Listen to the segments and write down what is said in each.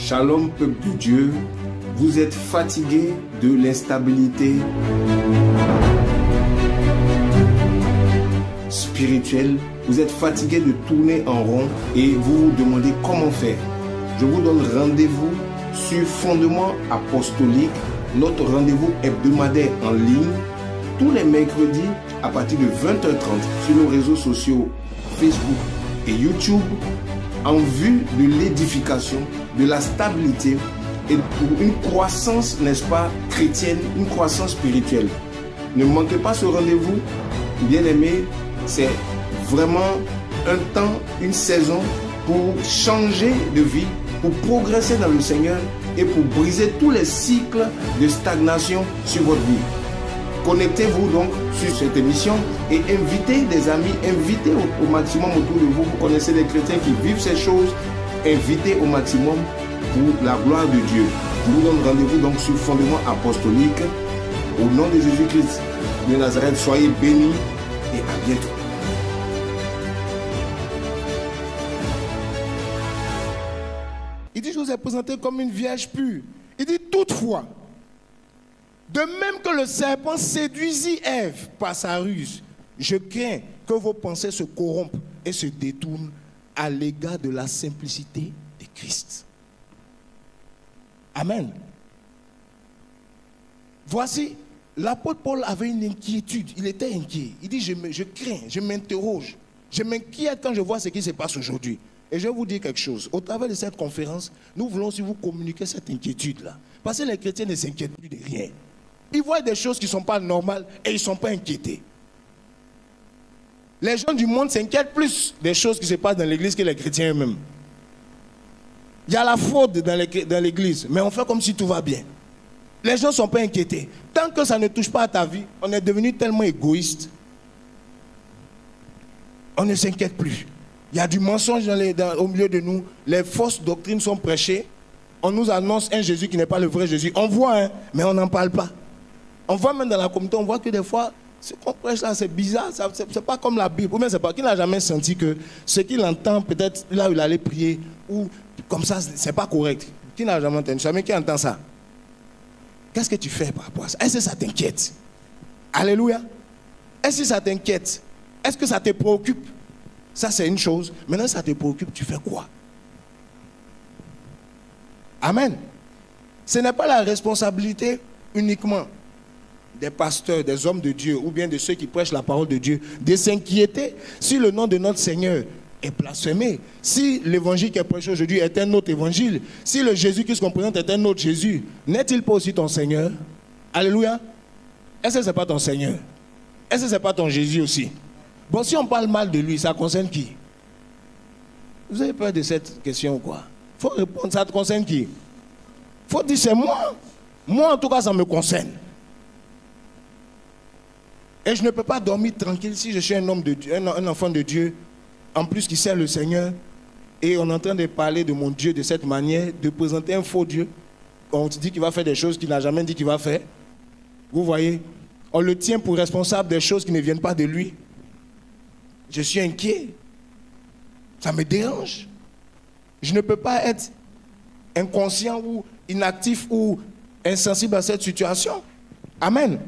Shalom peuple de Dieu, vous êtes fatigué de l'instabilité spirituelle, vous êtes fatigué de tourner en rond et vous vous demandez comment faire. Je vous donne rendez-vous sur Fondement Apostolique, notre rendez-vous hebdomadaire en ligne, tous les mercredis à partir de 20h30 sur nos réseaux sociaux Facebook et YouTube, en vue de l'édification, de la stabilité et pour une croissance, n'est-ce pas, chrétienne, une croissance spirituelle. Ne manquez pas ce rendez-vous, bien-aimés, c'est vraiment un temps, une saison pour changer de vie, pour progresser dans le Seigneur et pour briser tous les cycles de stagnation sur votre vie. Connectez-vous donc sur cette émission et invitez des amis, invitez au maximum autour de vous. Vous connaissez des chrétiens qui vivent ces choses, invitez au maximum pour la gloire de Dieu. Je vous donne rendez-vous donc sur Fondement Apostolique. Au nom de Jésus-Christ de Nazareth, soyez bénis et à bientôt. Il dit, je vous ai présenté comme une vierge pure. Il dit, toutefois, de même que le serpent séduisit Ève par sa ruse, je crains que vos pensées se corrompent et se détournent à l'égard de la simplicité de Christ. Amen. Voici, l'apôtre Paul avait une inquiétude. Il était inquiet. Il dit, je crains, je m'interroge. Je m'inquiète quand je vois ce qui se passe aujourd'hui. Et je vais vous dire quelque chose. Au travers de cette conférence, nous voulons aussi vous communiquer cette inquiétude-là. Parce que les chrétiens ne s'inquiètent plus de rien. Ils voient des choses qui ne sont pas normales et ils ne sont pas inquiétés. Les gens du monde s'inquiètent plus des choses qui se passent dans l'église que les chrétiens eux-mêmes. Il y a la fraude dans l'église, mais on fait comme si tout va bien. Les gens ne sont pas inquiétés. Tant que ça ne touche pas à ta vie, on est devenu tellement égoïste. On ne s'inquiète plus. Il y a du mensonge au milieu de nous. Les fausses doctrines sont prêchées. On nous annonce un Jésus qui n'est pas le vrai Jésus. On voit, mais on n'en parle pas. On voit même dans la communauté, on voit que des fois, ce qu'on prêche là, c'est bizarre. C'est pas comme la Bible. Ou bien c'est pas qu'il n'a jamais senti que ce qu'il entend, peut-être là où il allait prier, ou comme ça, c'est pas correct. Qui n'a jamais entendu ça? Mais qui entend ça? Qu'est-ce que tu fais par rapport à ça? Est-ce que ça t'inquiète? Alléluia. Est-ce que ça t'inquiète? Est-ce que ça te préoccupe? Ça, c'est une chose. Maintenant, ça te préoccupe, tu fais quoi? Amen. Ce n'est pas la responsabilité uniquement des pasteurs, des hommes de Dieu, ou bien de ceux qui prêchent la parole de Dieu, de s'inquiéter si le nom de notre Seigneur est blasphémé, si l'évangile qui est prêché aujourd'hui est un autre évangile, si le Jésus qui se représente est un autre Jésus, n'est-il pas aussi ton Seigneur? Alléluia. Est-ce que ce n'est pas ton Seigneur? Est-ce que ce n'est pas ton Jésus aussi? Bon, si on parle mal de lui, ça concerne qui? Vous avez peur de cette question ou quoi? Il faut répondre, ça te concerne qui? Il faut dire, c'est moi. Moi, en tout cas, ça me concerne. Et je ne peux pas dormir tranquille si je suis un homme de Dieu, un enfant de Dieu, en plus qui sert le Seigneur, et on est en train de parler de mon Dieu de cette manière, de présenter un faux Dieu. On te dit qu'il va faire des choses qu'il n'a jamais dit qu'il va faire. Vous voyez? On le tient pour responsable des choses qui ne viennent pas de lui. Je suis inquiet. Ça me dérange. Je ne peux pas être inconscient ou inactif ou insensible à cette situation. Amen.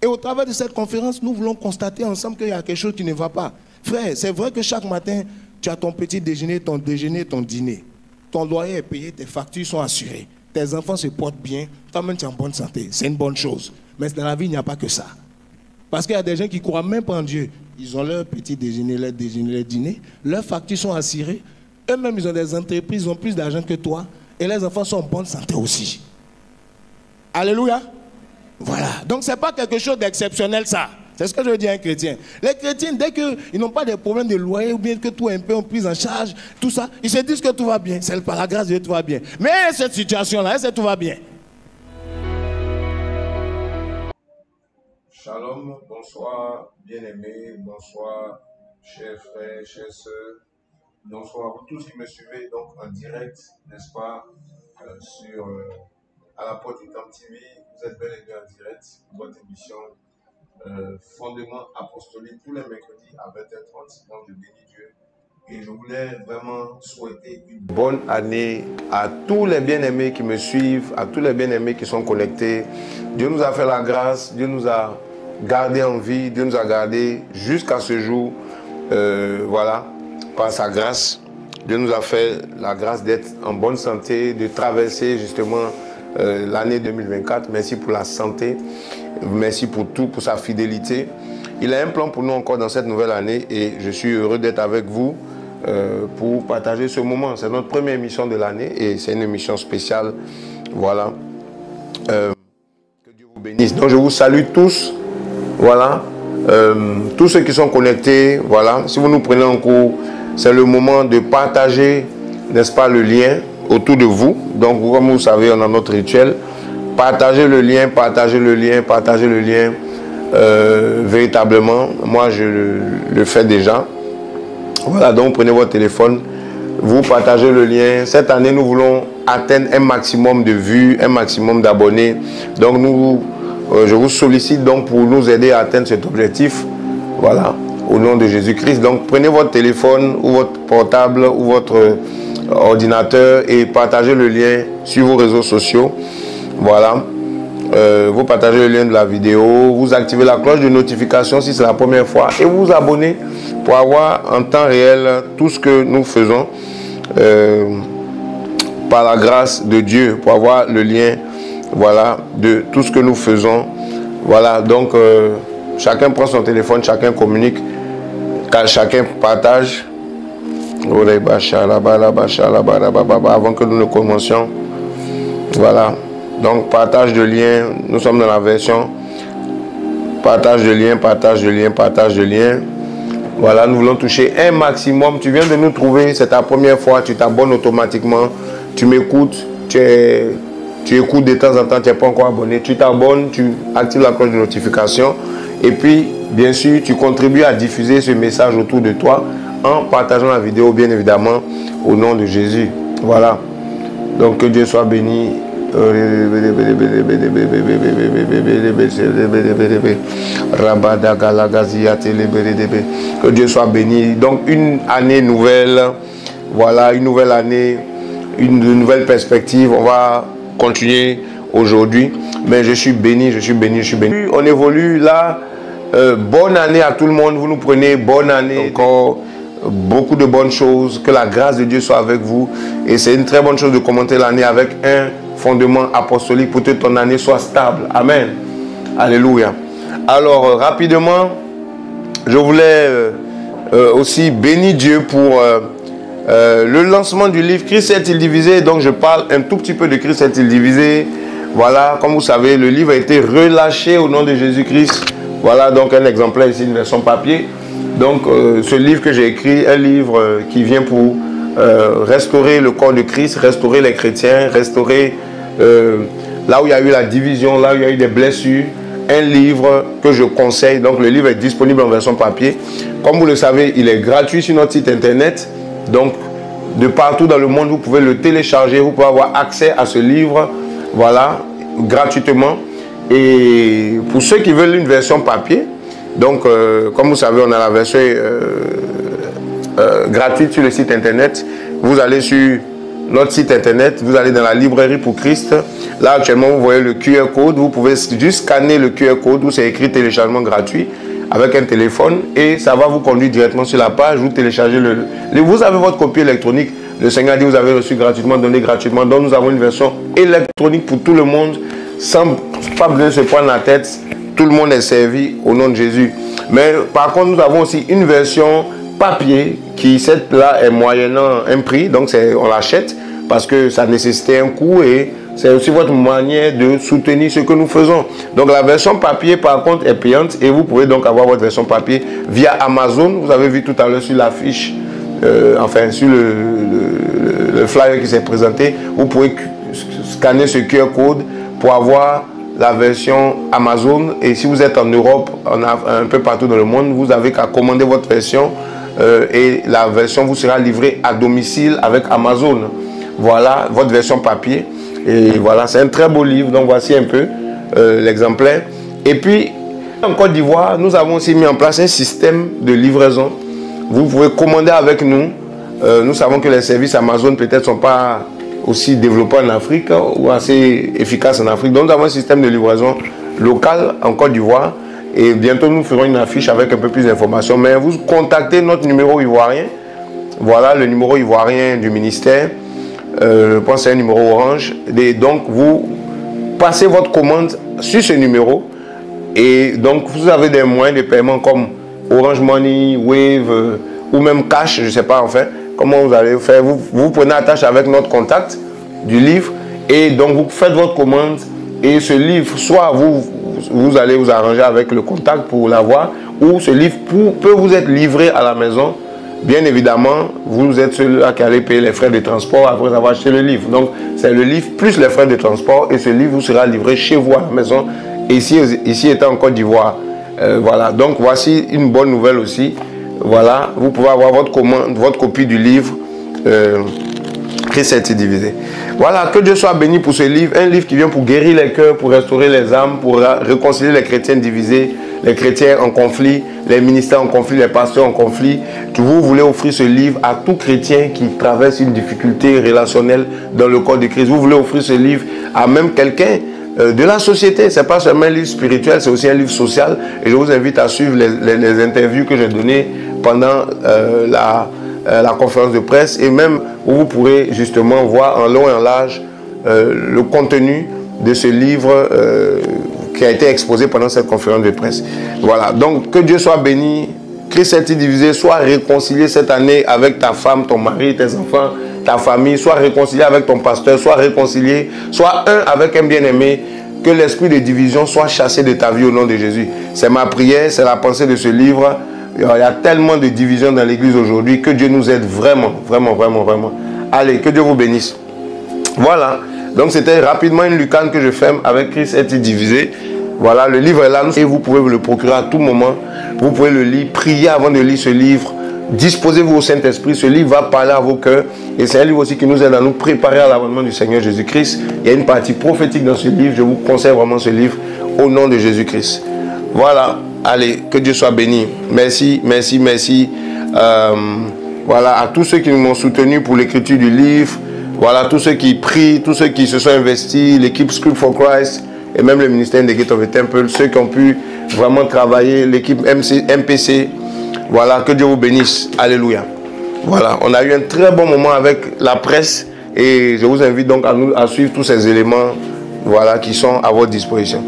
Et au travers de cette conférence, nous voulons constater ensemble qu'il y a quelque chose qui ne va pas. Frère, c'est vrai que chaque matin, tu as ton petit déjeuner, ton dîner. Ton loyer est payé, tes factures sont assurées. Tes enfants se portent bien, toi-même tu es en bonne santé. C'est une bonne chose. Mais dans la vie, il n'y a pas que ça. Parce qu'il y a des gens qui ne croient même pas en Dieu. Ils ont leur petit déjeuner, leur dîner. Leurs factures sont assurées. Eux-mêmes, ils ont des entreprises, ils ont plus d'argent que toi. Et les enfants sont en bonne santé aussi. Alléluia. Voilà. Donc, ce n'est pas quelque chose d'exceptionnel, ça. C'est ce que je veux dire à un chrétien. Les chrétiens, dès qu'ils n'ont pas de problème de loyer ou bien que tout est un peu en prise en charge, tout ça, ils se disent que tout va bien. C'est par la grâce de Dieu, tout va bien. Mais cette situation-là, est-ce que tout va bien? Shalom, bonsoir bien-aimés, bonsoir chers frères, chères sœurs, bonsoir à vous tous qui me suivez donc en direct, n'est-ce pas, à la porte du Temple TV. Vous êtes bel et bien en direct, votre émission Fondement Apostolique tous les mercredis à 20h30. Donc je bénis Dieu Et je voulais vraiment souhaiter une bonne année à tous les bien-aimés qui me suivent, à tous les bien-aimés qui sont connectés. Dieu nous a fait la grâce, Dieu nous a gardés en vie, Dieu nous a gardés jusqu'à ce jour. Voilà, par sa grâce. Dieu nous a fait la grâce d'être en bonne santé, de traverser justement l'année 2024. Merci pour la santé, merci pour tout, pour sa fidélité. Il a un plan pour nous encore dans cette nouvelle année et je suis heureux d'être avec vous pour partager ce moment. C'est notre première émission de l'année et c'est une émission spéciale. Voilà. Que Dieu vous bénisse. Donc je vous salue tous. Voilà. Tous ceux qui sont connectés. Voilà. Si vous nous prenez en cours, c'est le moment de partager, n'est-ce pas, le lien autour de vous. Donc comme vous savez, on a notre rituel. Partagez le lien, partagez le lien, partagez le lien. Véritablement, moi je le fais déjà. Voilà, donc prenez votre téléphone, vous partagez le lien. Cette année, nous voulons atteindre un maximum de vues, un maximum d'abonnés. Donc je vous sollicite donc pour nous aider à atteindre cet objectif. Voilà, au nom de Jésus-Christ. Donc prenez votre téléphone ou votre portable ou votre ordinateur et partagez le lien sur vos réseaux sociaux. Voilà. Vous partagez le lien de la vidéo, vous activez la cloche de notification si c'est la première fois et vous vous abonnez pour avoir en temps réel tout ce que nous faisons par la grâce de Dieu, pour avoir le lien, voilà, de tout ce que nous faisons. Voilà, donc chacun prend son téléphone, chacun communique, chacun partage. Avant que nous ne commencions, voilà. Donc partage de lien, nous sommes dans la version partage de lien, partage de lien, partage de lien. Voilà, nous voulons toucher un maximum. Tu viens de nous trouver, c'est ta première fois, tu t'abonnes automatiquement, tu m'écoutes, tu écoutes de temps en temps, tu n'es pas encore abonné, tu t'abonnes, tu actives la cloche de notification et puis bien sûr tu contribues à diffuser ce message autour de toi en partageant la vidéo, bien évidemment, au nom de Jésus. Voilà, donc que Dieu soit béni. Que Dieu soit béni. Donc une année nouvelle, voilà, une nouvelle année, une nouvelle perspective. On va continuer aujourd'hui, mais je suis béni, je suis béni, je suis béni. On évolue là. Bonne année à tout le monde. Vous nous prenez, bonne année. Encore beaucoup de bonnes choses. Que la grâce de Dieu soit avec vous. Et c'est une très bonne chose de commenter l'année avec un fondement apostolique pour que ton année soit stable. Amen. Alléluia. Alors, rapidement, je voulais aussi bénir Dieu pour le lancement du livre Christ est-il divisé. Donc, je parle un tout petit peu de Christ est-il divisé. Voilà, comme vous savez, le livre a été relâché au nom de Jésus-Christ. Voilà, donc un exemplaire ici, une version papier. Donc, ce livre que j'ai écrit, un livre qui vient pour restaurer le corps de Christ, restaurer les chrétiens, restaurer là où il y a eu la division, là où il y a eu des blessures. Un livre que je conseille. Donc le livre est disponible en version papier. Comme vous le savez, il est gratuit sur notre site internet. Donc de partout dans le monde, vous pouvez le télécharger. Vous pouvez avoir accès à ce livre, voilà, gratuitement. Et pour ceux qui veulent une version papier, donc comme vous savez, on a la version gratuite sur le site internet. Vous allez sur notre site internet, vous allez dans la librairie pour Christ. Là actuellement vous voyez le QR code, vous pouvez juste scanner le QR code où c'est écrit téléchargement gratuit avec un téléphone et ça va vous conduire directement sur la page. Vous téléchargez vous avez votre copie électronique. Le Seigneur dit vous avez reçu gratuitement, donné gratuitement. Donc nous avons une version électronique pour tout le monde sans pas besoin de se prendre la tête. Tout le monde est servi au nom de Jésus. Mais par contre nous avons aussi une version papier qui cette là est moyennant un prix, donc on l'achète parce que ça nécessitait un coût et c'est aussi votre manière de soutenir ce que nous faisons. Donc la version papier par contre est payante et vous pouvez donc avoir votre version papier via Amazon. Vous avez vu tout à l'heure sur l'affiche, enfin sur le flyer qui s'est présenté, vous pouvez scanner ce QR code pour avoir la version Amazon. Et si vous êtes en Europe, un peu partout dans le monde, vous avez qu'à commander votre version et la version vous sera livrée à domicile avec Amazon. Voilà votre version papier. Et voilà, c'est un très beau livre. Donc voici un peu l'exemplaire. Et puis en Côte d'Ivoire, nous avons aussi mis en place un système de livraison. Vous pouvez commander avec nous nous savons que les services Amazon peut-être ne sont pas aussi développés en Afrique ou assez efficaces en Afrique. Donc nous avons un système de livraison local en Côte d'Ivoire. Et bientôt nous ferons une affiche avec un peu plus d'informations. Mais vous contactez notre numéro ivoirien. Voilà le numéro ivoirien du ministère. Je pense que c'est un numéro orange. Et donc vous passez votre commande sur ce numéro. Et donc vous avez des moyens de paiement comme Orange Money, Wave ou même Cash, je ne sais pas en fait. Comment vous allez faire? Vous prenez attache avec notre contact du livre. Et donc vous faites votre commande. Et ce livre, soit vous allez vous arranger avec le contact pour l'avoir, ou ce livre peut vous être livré à la maison. Bien évidemment, vous êtes celui-là qui allez payer les frais de transport après avoir acheté le livre. Donc, c'est le livre plus les frais de transport et ce livre vous sera livré chez vous à la maison, ici étant en Côte d'Ivoire. Voilà, donc voici une bonne nouvelle aussi. Voilà, vous pouvez avoir votre commande, votre copie du livre Christ est divisé. Voilà, que Dieu soit béni pour ce livre, un livre qui vient pour guérir les cœurs, pour restaurer les âmes, pour réconcilier les chrétiens divisés, les chrétiens en conflit, les ministères en conflit, les pasteurs en conflit. Vous voulez offrir ce livre à tout chrétien qui traverse une difficulté relationnelle dans le corps de Christ. Vous voulez offrir ce livre à même quelqu'un de la société. Ce n'est pas seulement un livre spirituel, c'est aussi un livre social. Et je vous invite à suivre les interviews que j'ai données pendant la conférence de presse, et même où vous pourrez justement voir en long et en large le contenu de ce livre qui a été exposé pendant cette conférence de presse. Voilà, donc que Dieu soit béni, Christ est divisé, sois réconcilié cette année avec ta femme, ton mari, tes enfants, ta famille, sois réconcilié avec ton pasteur, sois réconcilié, sois un avec un bien-aimé, que l'esprit de division soit chassé de ta vie au nom de Jésus. C'est ma prière, c'est la pensée de ce livre. Il y a tellement de divisions dans l'église aujourd'hui, que Dieu nous aide vraiment, vraiment, vraiment, vraiment. Allez, que Dieu vous bénisse. Voilà, donc c'était rapidement une lucane que je ferme avec Christ est divisé. Voilà, le livre est là et vous pouvez vous le procurer à tout moment. Vous pouvez le lire, prier avant de lire ce livre. Disposez-vous au Saint-Esprit, ce livre va parler à vos cœurs. Et c'est un livre aussi qui nous aide à nous préparer à l'avènement du Seigneur Jésus-Christ. Il y a une partie prophétique dans ce livre, je vous conseille vraiment ce livre au nom de Jésus-Christ. Voilà. Allez, que Dieu soit béni. Merci, merci, merci. Voilà, à tous ceux qui m'ont soutenu pour l'écriture du livre. Voilà, tous ceux qui prient, tous ceux qui se sont investis, l'équipe Script for Christ et même le ministère des Gate of the Temple, ceux qui ont pu vraiment travailler, l'équipe MPC. Voilà, que Dieu vous bénisse. Alléluia. Voilà, on a eu un très bon moment avec la presse et je vous invite donc à suivre tous ces éléments, voilà, qui sont à votre disposition.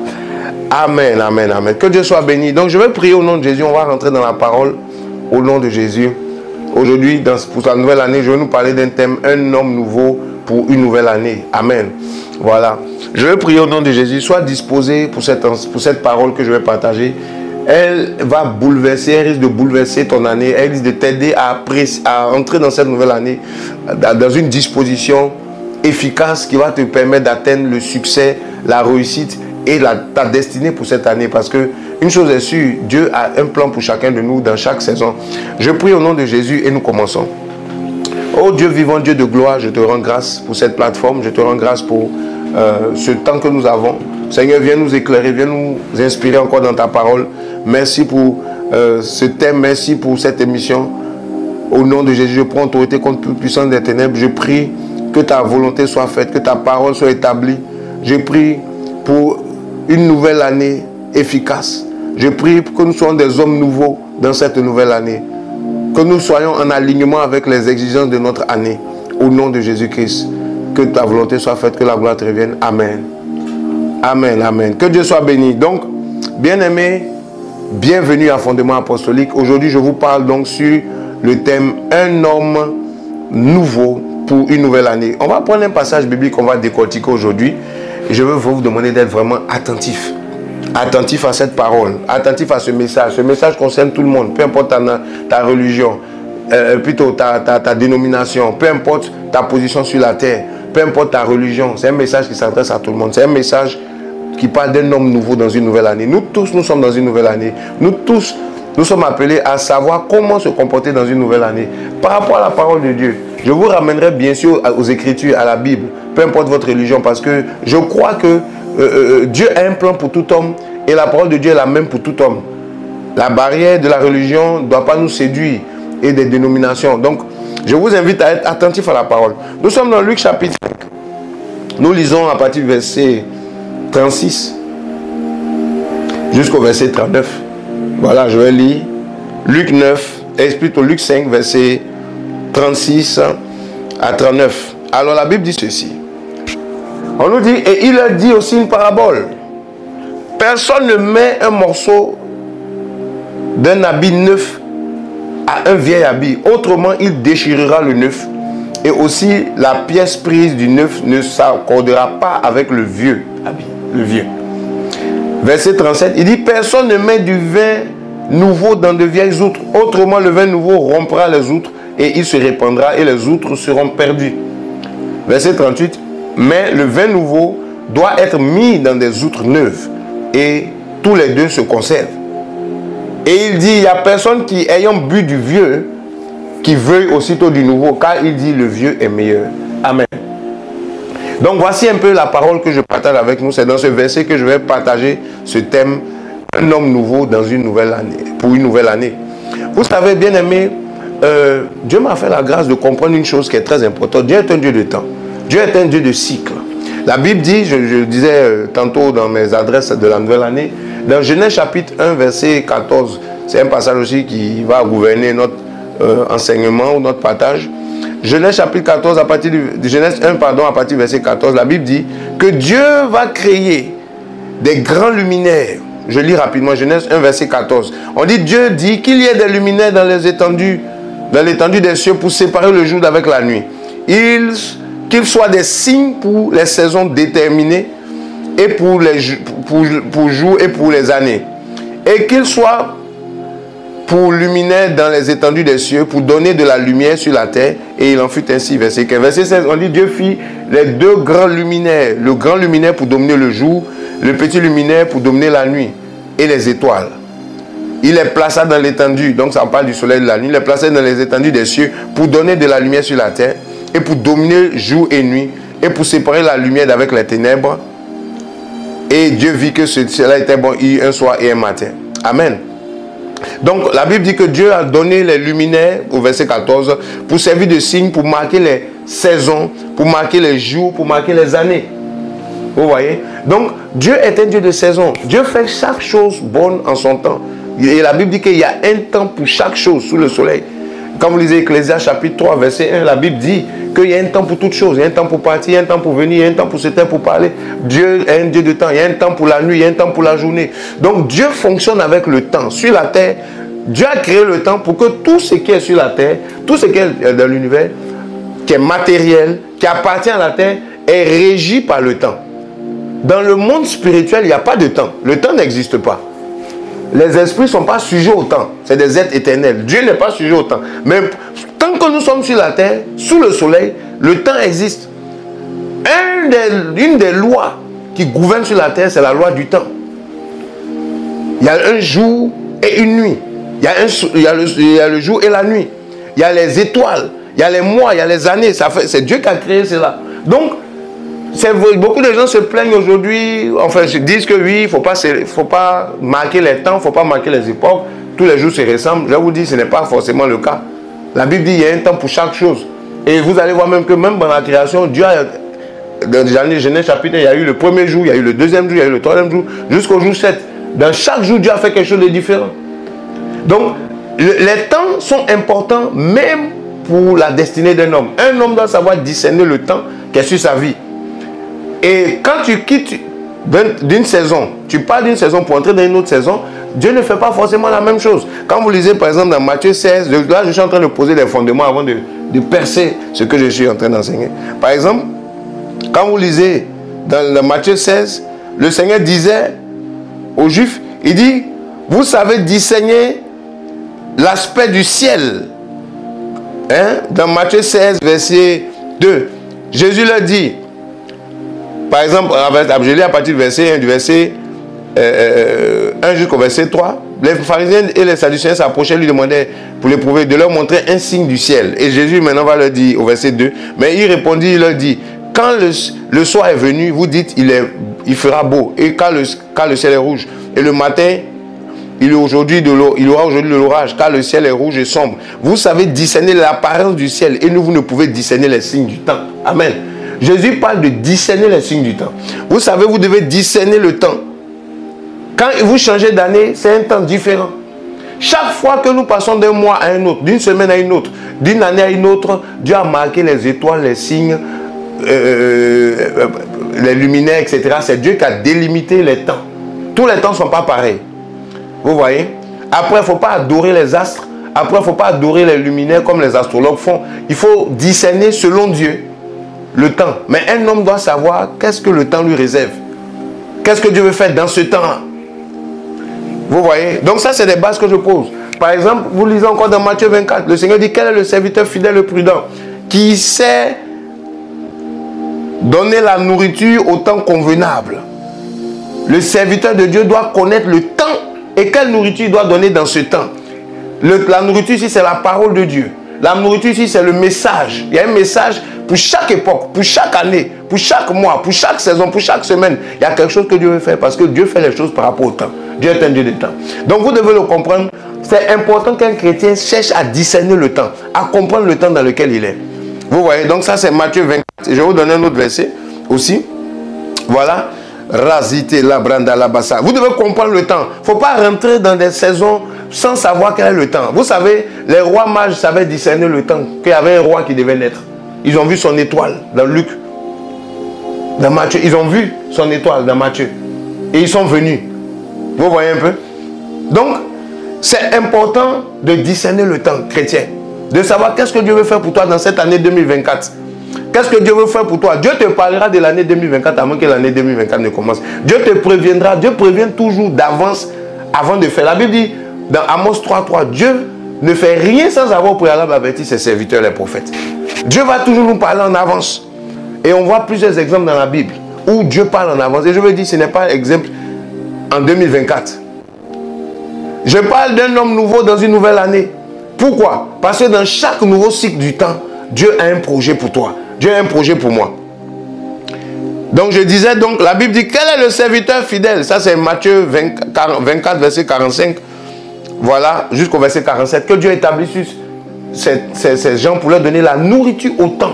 Amen, amen, amen. Que Dieu soit béni. Donc je vais prier au nom de Jésus. On va rentrer dans la parole au nom de Jésus. Aujourd'hui, pour la nouvelle année, je vais nous parler d'un thème, un homme nouveau pour une nouvelle année. Amen. Voilà. Je vais prier au nom de Jésus. Sois disposé pour cette parole que je vais partager. Elle va bouleverser, elle risque de bouleverser ton année. Elle risque de t'aider à entrer dans cette nouvelle année dans une disposition efficace qui va te permettre d'atteindre le succès, la réussite et ta destinée pour cette année. Parce que une chose est sûre, Dieu a un plan pour chacun de nous dans chaque saison. Je prie au nom de Jésus et nous commençons. Oh Dieu vivant, Dieu de gloire, je te rends grâce pour cette plateforme. Je te rends grâce pour ce temps que nous avons. Seigneur, viens nous éclairer, viens nous inspirer encore dans ta parole. Merci pour ce thème, merci pour cette émission. Au nom de Jésus, je prends autorité contre toute puissance des ténèbres. Je prie que ta volonté soit faite, que ta parole soit établie. Je prie pour une nouvelle année efficace. Je prie que nous soyons des hommes nouveaux dans cette nouvelle année. Que nous soyons en alignement avec les exigences de notre année. Au nom de Jésus-Christ. Que ta volonté soit faite, que la gloire te revienne. Amen. Amen, amen. Que Dieu soit béni. Donc, bien-aimés, bienvenue à Fondement Apostolique. Aujourd'hui, je vous parle donc sur le thème « Un homme nouveau pour une nouvelle année ». On va prendre un passage biblique qu'on va décortiquer aujourd'hui. Je veux vous demander d'être vraiment attentif. Attentif à cette parole, attentif à ce message. Ce message concerne tout le monde, peu importe ta religion, plutôt ta dénomination, peu importe ta position sur la terre, peu importe ta religion. C'est un message qui s'adresse à tout le monde. C'est un message qui parle d'un homme nouveau dans une nouvelle année. Nous tous, nous sommes dans une nouvelle année. Nous tous, nous sommes appelés à savoir comment se comporter dans une nouvelle année. Par rapport à la parole de Dieu, je vous ramènerai bien sûr aux Écritures, à la Bible, peu importe votre religion, parce que je crois que Dieu a un plan pour tout homme et la parole de Dieu est la même pour tout homme. La barrière de la religion ne doit pas nous séduire et des dénominations. Donc, Je vous invite à être attentif à la parole. Nous sommes dans Luc chapitre 5. Nous lisons à partir du verset 36 jusqu'au verset 39. Voilà, je vais lire Luc 9, plutôt Luc 5, verset 36 à 39. Alors la Bible dit ceci. On nous dit, et il leur dit aussi une parabole. Personne ne met un morceau d'un habit neuf à un vieil habit. Autrement, il déchirera le neuf. Et aussi, la pièce prise du neuf ne s'accordera pas avec le vieux habit. Le vieux. Verset 37, il dit, personne ne met du vin nouveau dans de vieilles outres. Autrement, le vin nouveau rompra les outres et il se répandra et les outres seront perdues. Verset 38, mais le vin nouveau doit être mis dans des outres neuves et tous les deux se conservent. Et il dit, il n'y a personne qui, ayant bu du vieux, qui veuille aussitôt du nouveau, car il dit, le vieux est meilleur. Amen. Donc voici un peu la parole que je partage avec nous. C'est dans ce verset que je vais partager ce thème, un homme nouveau dans une nouvelle année, pour une nouvelle année. Vous savez, bien aimé, Dieu m'a fait la grâce de comprendre une chose qui est très importante. Dieu est un Dieu de temps. Dieu est un Dieu de cycle. La Bible dit, je disais tantôt dans mes adresses de la nouvelle année, dans Genèse chapitre 1, verset 14, c'est un passage aussi qui va gouverner notre enseignement ou notre partage. Genèse chapitre 14, à partir de Genèse 1, pardon, à partir du verset 14, la Bible dit que Dieu va créer des grands luminaires. Je lis rapidement Genèse 1, verset 14. On dit, Dieu dit qu'il y ait des luminaires dans l'étendue des cieux pour séparer le jour d'avec la nuit. Qu'ils soient des signes pour les saisons déterminées et pour jours et pour les années. Et qu'ils soient pour luminaires dans les étendues des cieux, pour donner de la lumière sur la terre. Et il en fut ainsi. Verset 15. Verset 16, on dit, Dieu fit les deux grands luminaires. Le grand luminaire pour dominer le jour, le petit luminaire pour dominer la nuit et les étoiles. Il les plaça dans l'étendue, donc ça parle du soleil et de la nuit, il les plaça dans les étendues des cieux pour donner de la lumière sur la terre et pour dominer jour et nuit et pour séparer la lumière d'avec les ténèbres. Et Dieu vit que cela était bon un soir et un matin. Amen. Donc la Bible dit que Dieu a donné les luminaires au verset 14 pour servir de signe, pour marquer les saisons, pour marquer les jours, pour marquer les années. Vous voyez? Donc Dieu est un Dieu de saison. Dieu fait chaque chose bonne en son temps. Et la Bible dit qu'il y a un temps pour chaque chose sous le soleil. Quand vous lisez Ecclésiaste chapitre 3 verset 1, la Bible dit qu'il y a un temps pour toutes choses. Il y a un temps pour partir, il y a un temps pour venir, il y a un temps pour se taire, pour parler. Dieu est un Dieu de temps. Il y a un temps pour la nuit, il y a un temps pour la journée. Donc Dieu fonctionne avec le temps. Sur la terre, Dieu a créé le temps pour que tout ce qui est sur la terre, tout ce qui est dans l'univers, qui est matériel, qui appartient à la terre, est régi par le temps. Dans le monde spirituel, il n'y a pas de temps. Le temps n'existe pas. Les esprits ne sont pas sujets au temps. C'est des êtres éternels. Dieu n'est pas sujet au temps. Mais tant que nous sommes sur la terre, sous le soleil, le temps existe. Une des lois qui gouvernent sur la terre, c'est la loi du temps. Il y a un jour et une nuit. Il y a le jour et la nuit. Il y a les étoiles. Il y a les mois, il y a les années. C'est Dieu qui a créé cela. Donc, beaucoup de gens se plaignent aujourd'hui, enfin, disent que oui, il ne faut pas marquer les temps, il ne faut pas marquer les époques, tous les jours se ressemblent. Je vous dis, ce n'est pas forcément le cas. La Bible dit qu'il y a un temps pour chaque chose. Et vous allez voir même que même dans la création, Dieu a, dans Genèse chapitre 1, il y a eu le premier jour, il y a eu le deuxième jour, il y a eu le troisième jour, jusqu'au jour 7. Dans chaque jour, Dieu a fait quelque chose de différent. Donc, les temps sont importants même pour la destinée d'un homme. Un homme doit savoir discerner le temps qui est sur sa vie. Et quand tu quittes d'une saison, tu pars d'une saison pour entrer dans une autre saison, Dieu ne fait pas forcément la même chose. Quand vous lisez par exemple dans Matthieu 16, là je suis en train de poser des fondements avant de percer ce que je suis en train d'enseigner. Par exemple, quand vous lisez dans Matthieu 16, le Seigneur disait aux Juifs, il dit, vous savez discerner l'aspect du ciel. Hein? Dans Matthieu 16, verset 2, Jésus leur dit, par exemple, je lis à partir du verset 1, du verset 1 jusqu'au verset 3. Les pharisiens et les sadducéens s'approchaient, lui demandaient pour l'éprouver de leur montrer un signe du ciel. Et Jésus maintenant va leur dire au verset 2, mais il répondit, il leur dit, quand le soir est venu, vous dites il fera beau. Et quand le ciel est rouge. Et le matin, il y aura aujourd'hui de l'orage, car le ciel est rouge et sombre. Vous savez discerner l'apparence du ciel et vous ne pouvez discerner les signes du temps. Amen. Jésus parle de discerner les signes du temps. Vous savez, vous devez discerner le temps. Quand vous changez d'année, c'est un temps différent. Chaque fois que nous passons d'un mois à un autre, d'une semaine à une autre, d'une année à une autre, Dieu a marqué les étoiles, les signes, les luminaires, etc. C'est Dieu qui a délimité les temps. Tous les temps ne sont pas pareils. Vous voyez? Après, il ne faut pas adorer les astres. Après, il ne faut pas adorer les luminaires comme les astrologues font. Il faut discerner selon Dieu le temps. Mais un homme doit savoir qu'est-ce que le temps lui réserve. Qu'est-ce que Dieu veut faire dans ce temps-là? Vous voyez? Donc ça, c'est des bases que je pose. Par exemple, vous lisez encore dans Matthieu 24, le Seigneur dit, quel est le serviteur fidèle et prudent qui sait donner la nourriture au temps convenable? Le serviteur de Dieu doit connaître le temps et quelle nourriture il doit donner dans ce temps. La nourriture ici, c'est la parole de Dieu. La nourriture ici, c'est le message. Il y a un message pour chaque époque, pour chaque année, pour chaque mois, pour chaque saison, pour chaque semaine. Il y a quelque chose que Dieu veut faire parce que Dieu fait les choses par rapport au temps. Dieu est un Dieu de temps. Donc vous devez le comprendre. C'est important qu'un chrétien cherche à discerner le temps, à comprendre le temps dans lequel il est. Vous voyez, donc ça c'est Matthieu 24. Je vais vous donner un autre verset aussi. Voilà. Razité la branda la bassa. Vous devez comprendre le temps. Il ne faut pas rentrer dans des saisons sans savoir quel est le temps. Vous savez, les rois mages savaient discerner le temps. Qu'il y avait un roi qui devait naître. Ils ont vu son étoile dans Luc. Dans Matthieu. Ils ont vu son étoile dans Matthieu. Et ils sont venus. Vous voyez un peu? Donc, c'est important de discerner le temps chrétien. De savoir qu'est-ce que Dieu veut faire pour toi dans cette année 2024. Qu'est-ce que Dieu veut faire pour toi? Dieu te parlera de l'année 2024 avant que l'année 2024 ne commence. Dieu te préviendra. Dieu prévient toujours d'avance avant de faire. La Bible dit dans Amos 3:3, Dieu ne fait rien sans avoir au préalable averti ses serviteurs, les prophètes. Dieu va toujours nous parler en avance. Et on voit plusieurs exemples dans la Bible où Dieu parle en avance. Et je veux dire, ce n'est pas un exemple en 2024. Je parle d'un homme nouveau dans une nouvelle année. Pourquoi? Parce que dans chaque nouveau cycle du temps, Dieu a un projet pour toi. Dieu a un projet pour moi. Donc je disais, donc la Bible dit, quel est le serviteur fidèle? Ça c'est Matthieu 24, verset 45. Voilà, jusqu'au verset 47. Que Dieu établit sur ces gens pour leur donner la nourriture au temps.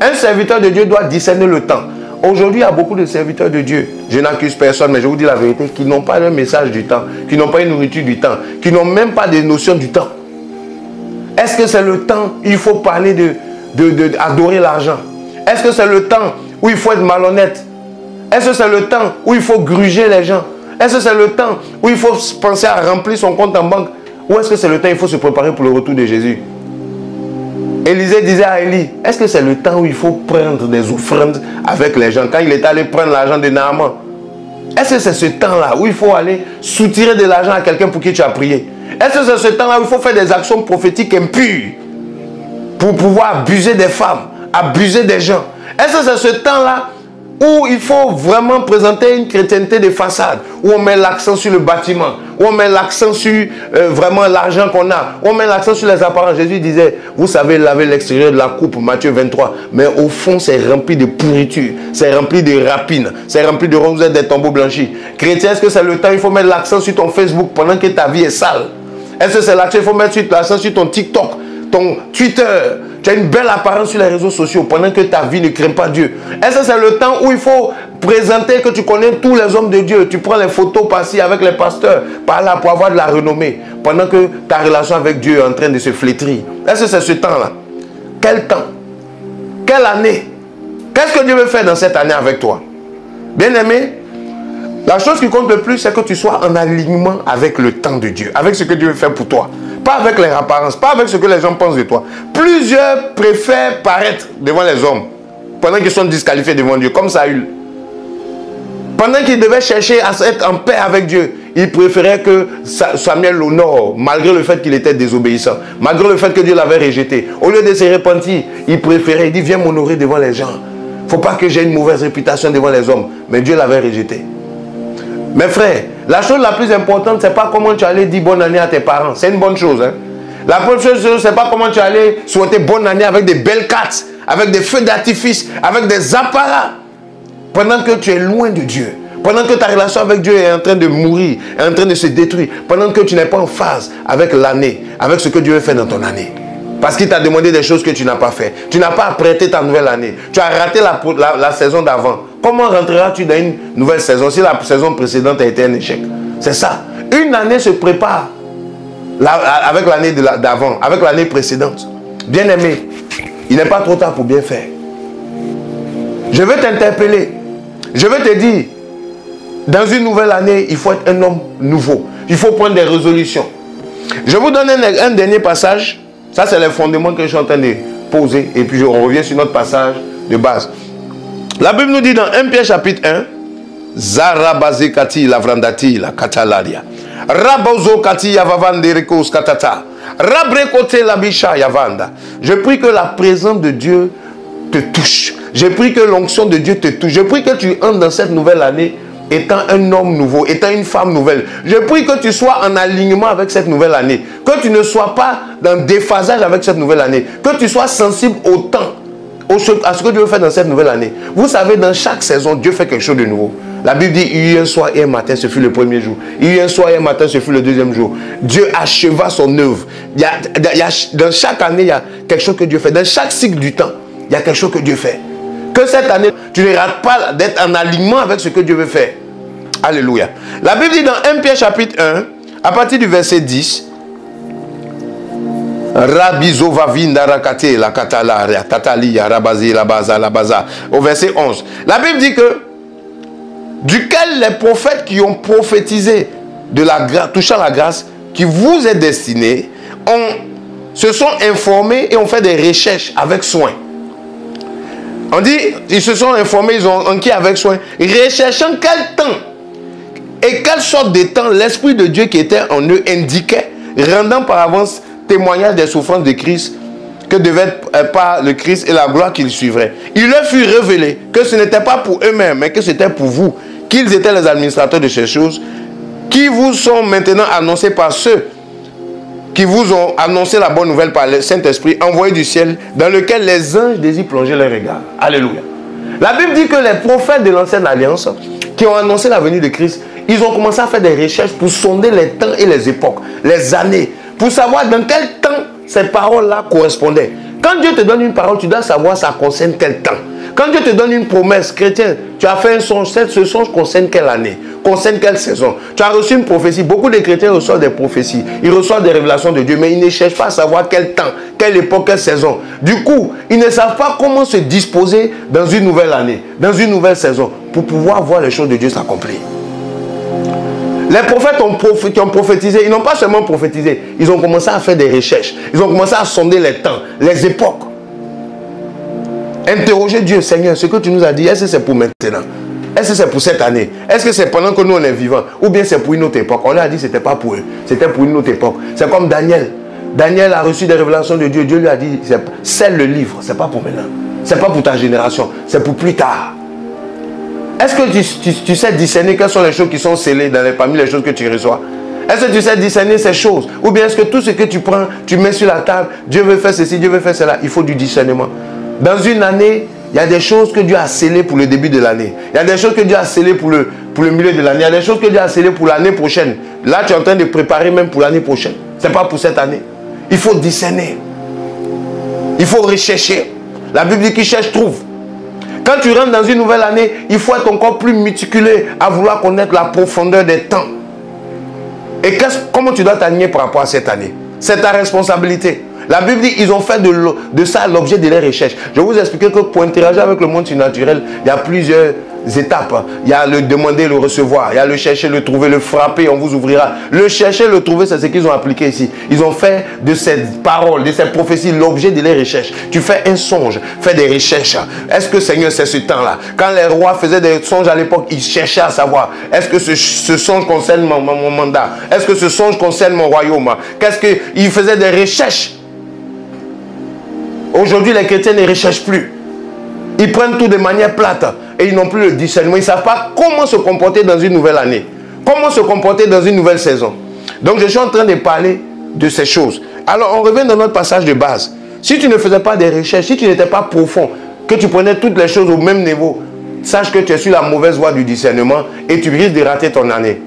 Un serviteur de Dieu doit discerner le temps. Aujourd'hui, il y a beaucoup de serviteurs de Dieu. Je n'accuse personne, mais je vous dis la vérité, qui n'ont pas le message du temps, qui n'ont pas une nourriture du temps, qui n'ont même pas de notion du temps. Est-ce que c'est le temps où il faut parler d'adorer l'argent? Est-ce que c'est le temps où il faut être malhonnête? Est-ce que c'est le temps où il faut gruger les gens? Est-ce que c'est le temps où il faut penser à remplir son compte en banque? Ou est-ce que c'est le temps où il faut se préparer pour le retour de Jésus? Élisée disait à Élie, est-ce que c'est le temps où il faut prendre des offrandes avec les gens? Quand il est allé prendre l'argent de Naaman, est-ce que c'est ce temps-là où il faut aller soutirer de l'argent à quelqu'un pour qui tu as prié? Est-ce que c'est ce temps-là où il faut faire des actions prophétiques impures pour pouvoir abuser des femmes, abuser des gens? Est-ce que c'est ce temps-là où il faut vraiment présenter une chrétienté de façade, où on met l'accent sur le bâtiment, où on met l'accent sur vraiment l'argent qu'on a, où on met l'accent sur les apparences? Jésus disait, vous savez laver l'extérieur de la coupe, Matthieu 23, mais au fond c'est rempli de pourriture, c'est rempli de rapines, c'est rempli de ronces, des tombeaux blanchis. Chrétien, est-ce que c'est le temps où il faut mettre l'accent sur ton Facebook pendant que ta vie est sale? Est-ce que c'est l'accent qu'il faut mettre l'accent sur ton TikTok, ton Twitter? Tu as une belle apparence sur les réseaux sociaux pendant que ta vie ne craint pas Dieu. Est-ce que c'est le temps où il faut présenter que tu connais tous les hommes de Dieu? Tu prends les photos par-ci avec les pasteurs, par-là, pour avoir de la renommée, pendant que ta relation avec Dieu est en train de se flétrir. Est-ce que c'est ce temps-là? Quel temps? Quelle année? Qu'est-ce que Dieu veut faire dans cette année avec toi? Bien-aimé, la chose qui compte le plus, c'est que tu sois en alignement avec le temps de Dieu, avec ce que Dieu veut faire pour toi. Pas avec les apparences, pas avec ce que les gens pensent de toi. Plusieurs préfèrent paraître devant les hommes pendant qu'ils sont disqualifiés devant Dieu, comme Saül. Pendant qu'il devait chercher à être en paix avec Dieu, il préférait que Samuel l'honore, malgré le fait qu'il était désobéissant, malgré le fait que Dieu l'avait rejeté. Au lieu de se repentir, il préférait, il dit, viens m'honorer devant les gens. Il ne faut pas que j'ai une mauvaise réputation devant les hommes. Mais Dieu l'avait rejeté. Mes frères, la chose la plus importante, ce n'est pas comment tu allais dire bonne année à tes parents. C'est une bonne chose. Hein? La première chose, ce n'est pas comment tu allais souhaiter bonne année avec des belles cartes, avec des feux d'artifice, avec des apparats. Pendant que tu es loin de Dieu. Pendant que ta relation avec Dieu est en train de mourir, est en train de se détruire. Pendant que tu n'es pas en phase avec l'année, avec ce que Dieu veut faire dans ton année. Parce qu'il t'a demandé des choses que tu n'as pas fait. Tu n'as pas apprêté ta nouvelle année. Tu as raté la saison d'avant. Comment rentreras-tu dans une nouvelle saison si la saison précédente a été un échec? C'est ça. Une année se prépare avec l'année d'avant, avec l'année précédente. Bien aimé, il n'est pas trop tard pour bien faire. Je veux t'interpeller. Je veux te dire, dans une nouvelle année, il faut être un homme nouveau. Il faut prendre des résolutions. Je vous donne un dernier passage. Ça, c'est les fondements que je suis en train de poser. Et puis, on revient sur notre passage de base. La Bible nous dit dans 1 Pierre chapitre 1, Zarabaze kati la vrandati la katalaria. Rabozo kati yavavanderekos katata. Rabrekote la bisha yavanda. Je prie que la présence de Dieu te touche. Je prie que l'onction de Dieu te touche. Je prie que tu entres dans cette nouvelle année étant un homme nouveau, étant une femme nouvelle. Je prie que tu sois en alignement avec cette nouvelle année. Que tu ne sois pas dans déphasage avec cette nouvelle année. Que tu sois sensible au temps, à ce que Dieu veut faire dans cette nouvelle année. Vous savez, dans chaque saison, Dieu fait quelque chose de nouveau. La Bible dit, il y a un soir et un matin, ce fut le premier jour. Il y a un soir et un matin, ce fut le deuxième jour. Dieu acheva son œuvre. Dans chaque année, il y a quelque chose que Dieu fait. Dans chaque cycle du temps, il y a quelque chose que Dieu fait. Que cette année, tu ne rates pas d'être en alignement avec ce que Dieu veut faire. Alléluia. La Bible dit dans 1 Pierre chapitre 1, à partir du verset 10, au verset 11. La Bible dit que duquel les prophètes qui ont prophétisé de la grâce, touchant la grâce qui vous est destinée, se sont informés et ont fait des recherches avec soin. On dit, ils se sont informés, ils ont enquêté avec soin, recherchant quel temps et quelle sorte de temps l'Esprit de Dieu qui était en eux indiquait, rendant par avance témoignage des souffrances de Christ, que devait être par le Christ et la gloire qu'il suivrait. Il leur fut révélé que ce n'était pas pour eux-mêmes, mais que c'était pour vous, qu'ils étaient les administrateurs de ces choses, qui vous sont maintenant annoncés par ceux qui vous ont annoncé la bonne nouvelle par le Saint-Esprit envoyé du ciel, dans lequel les anges désirent plonger leur regard. Alléluia. La Bible dit que les prophètes de l'ancienne alliance, qui ont annoncé la venue de Christ, ils ont commencé à faire des recherches pour sonder les temps et les époques, les années, pour savoir dans quel temps ces paroles-là correspondaient. Quand Dieu te donne une parole, tu dois savoir ça concerne quel temps. Quand Dieu te donne une promesse, chrétien, tu as fait un songe, ce songe concerne quelle année, concerne quelle saison. Tu as reçu une prophétie. Beaucoup de chrétiens reçoivent des prophéties. Ils reçoivent des révélations de Dieu, mais ils ne cherchent pas à savoir quel temps, quelle époque, quelle saison. Du coup, ils ne savent pas comment se disposer dans une nouvelle année, dans une nouvelle saison, pour pouvoir voir les choses de Dieu s'accomplir. Les prophètes qui ont prophétisé, ils n'ont pas seulement prophétisé, ils ont commencé à faire des recherches. Ils ont commencé à sonder les temps, les époques. Interroger Dieu, Seigneur, ce que tu nous as dit, est-ce que c'est pour maintenant? Est-ce que c'est pour cette année? Est-ce que c'est pendant que nous on est vivants? Ou bien c'est pour une autre époque? On leur a dit que ce n'était pas pour eux, c'était pour une autre époque. C'est comme Daniel. Daniel a reçu des révélations de Dieu. Dieu lui a dit, scelle le livre, ce n'est pas pour maintenant. Ce n'est pas pour ta génération, c'est pour plus tard. Est-ce que tu sais discerner quelles sont les choses qui sont scellées parmi les choses que tu reçois? Est-ce que tu sais discerner ces choses? Ou bien est-ce que tout ce que tu prends, tu mets sur la table, Dieu veut faire ceci, Dieu veut faire cela? Il faut du discernement. Dans une année, il y a des choses que Dieu a scellées pour le début de l'année. Il y a des choses que Dieu a scellées pour le milieu de l'année. Il y a des choses que Dieu a scellées pour l'année prochaine. Là, tu es en train de préparer même pour l'année prochaine. Ce n'est pas pour cette année. Il faut discerner. Il faut rechercher. La Bible dit qu'il cherche, trouve. Quand tu rentres dans une nouvelle année, il faut être encore plus méticuleux à vouloir connaître la profondeur des temps. Et comment tu dois t'aligner par rapport à cette année? C'est ta responsabilité. La Bible dit qu'ils ont fait de ça l'objet de leurs recherches. Je vais vous expliquer que pour interagir avec le monde surnaturel, il y a plusieurs étapes. Il y a le demander, le recevoir. Il y a le chercher, le trouver, le frapper, on vous ouvrira. Le chercher, le trouver, c'est ce qu'ils ont appliqué ici. Ils ont fait de cette parole, de cette prophétie, l'objet de leurs recherches. Tu fais un songe, fais des recherches. Est-ce que Seigneur, c'est ce temps-là? Quand les rois faisaient des songes à l'époque, ils cherchaient à savoir, est-ce que ce songe concerne mon mandat? Est-ce que ce songe concerne mon royaume? Ils faisaient des recherches. Aujourd'hui, les chrétiens ne recherchent plus. Ils prennent tout de manière plate et ils n'ont plus le discernement. Ils ne savent pas comment se comporter dans une nouvelle année. Comment se comporter dans une nouvelle saison. Donc, je suis en train de parler de ces choses. Alors, on revient dans notre passage de base. Si tu ne faisais pas des recherches, si tu n'étais pas profond, que tu prenais toutes les choses au même niveau, sache que tu es sur la mauvaise voie du discernement et tu risques de rater ton année.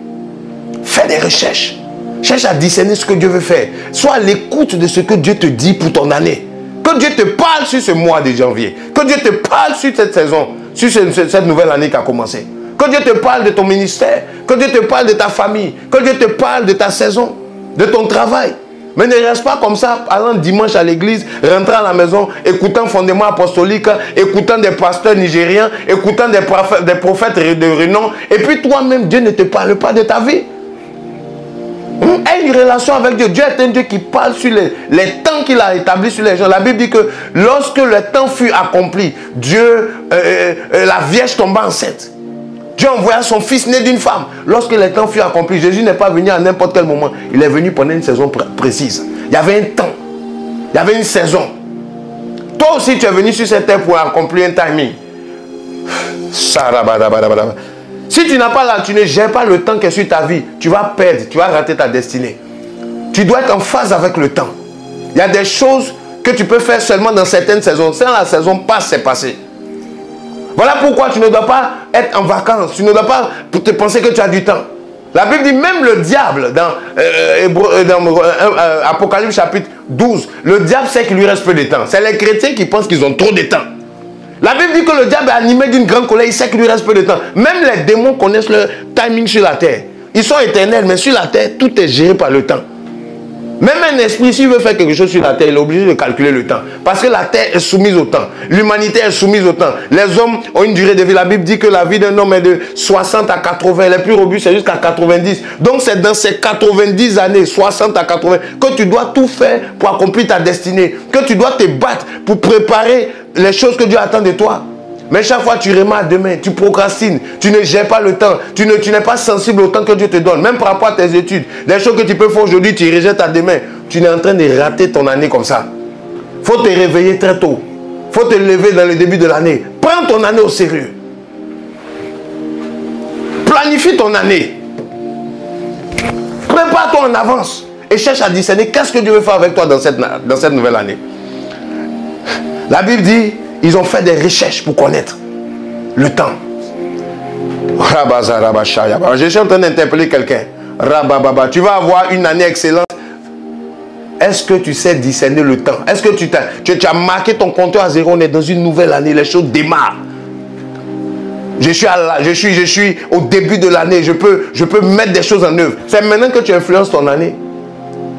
Fais des recherches. Cherche à discerner ce que Dieu veut faire. Sois à l'écoute de ce que Dieu te dit pour ton année. Que Dieu te parle sur ce mois de janvier. Que Dieu te parle sur cette saison, sur cette nouvelle année qui a commencé. Que Dieu te parle de ton ministère. Que Dieu te parle de ta famille. Que Dieu te parle de ta saison, de ton travail. Mais ne reste pas comme ça, allant dimanche à l'église, rentrant à la maison, écoutant fondement apostolique, écoutant des pasteurs nigériens, écoutant des prophètes de renom. Et puis toi-même, Dieu ne te parle pas de ta vie. Aie une relation avec Dieu. Dieu est un Dieu qui parle sur les temps qu'il a établis sur les gens. La Bible dit que lorsque le temps fut accompli, la Vierge tomba enceinte. Dieu envoya son fils né d'une femme. Lorsque le temps fut accompli, Jésus n'est pas venu à n'importe quel moment. Il est venu pendant une saison précise. Il y avait un temps. Il y avait une saison. Toi aussi, tu es venu sur cette terre pour accomplir un timing. Si tu n'as pas là, tu ne gères pas le temps qui est sur ta vie, tu vas perdre, tu vas rater ta destinée. Tu dois être en phase avec le temps. Il y a des choses que tu peux faire seulement dans certaines saisons. Si la saison passe, c'est passé. Voilà pourquoi tu ne dois pas être en vacances. Tu ne dois pas te penser que tu as du temps. La Bible dit même le diable, dans Apocalypse chapitre 12, le diable sait qu'il lui reste peu de temps. C'est les chrétiens qui pensent qu'ils ont trop de temps. La Bible dit que le diable est animé d'une grande colère, il sait qu'il lui reste peu de temps. Même les démons connaissent le timing sur la terre. Ils sont éternels, mais sur la terre, tout est géré par le temps. Même un esprit, s'il veut faire quelque chose sur la terre, il est obligé de calculer le temps. Parce que la terre est soumise au temps. L'humanité est soumise au temps. Les hommes ont une durée de vie. La Bible dit que la vie d'un homme est de 60 à 80. Les plus robustes, c'est jusqu'à 90. Donc c'est dans ces 90 années, 60 à 80, que tu dois tout faire pour accomplir ta destinée. Que tu dois te battre pour préparer les choses que Dieu attend de toi. Mais chaque fois tu remets à demain, tu procrastines, tu ne gères pas le temps, tu n'es pas sensible au temps que Dieu te donne, même par rapport à tes études. Les choses que tu peux faire aujourd'hui, tu rejettes à demain. Tu es en train de rater ton année comme ça. Il faut te réveiller très tôt. Il faut te lever dans le début de l'année. Prends ton année au sérieux. Planifie ton année. Prépare-toi en avance et cherche à discerner qu'est-ce que Dieu veut faire avec toi dans cette nouvelle année. La Bible dit, ils ont fait des recherches pour connaître le temps. Je suis en train d'interpeller quelqu'un. Tu vas avoir une année excellente. Est-ce que tu sais discerner le temps? Est-ce que tu as marqué ton compteur à zéro? On est dans une nouvelle année, les choses démarrent. Je suis au début de l'année. Je peux mettre des choses en œuvre. C'est maintenant que tu influences ton année.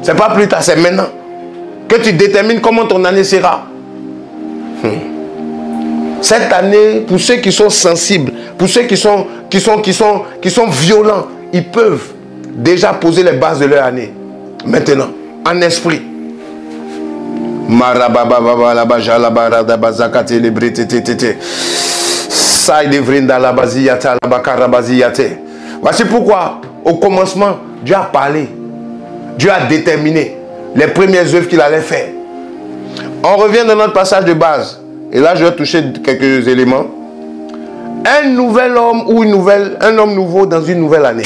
C'est pas plus tard, c'est maintenant que tu détermines comment ton année sera. Cette année, pour ceux qui sont sensibles, pour ceux qui sont violents, ils peuvent déjà poser les bases de leur année. Maintenant, en esprit. Voici pourquoi, au commencement, Dieu a parlé. Dieu a déterminé les premières œuvres qu'il allait faire. On revient dans notre passage de base. Et là, je vais toucher quelques éléments. Un nouvel homme ou un homme nouveau dans une nouvelle année.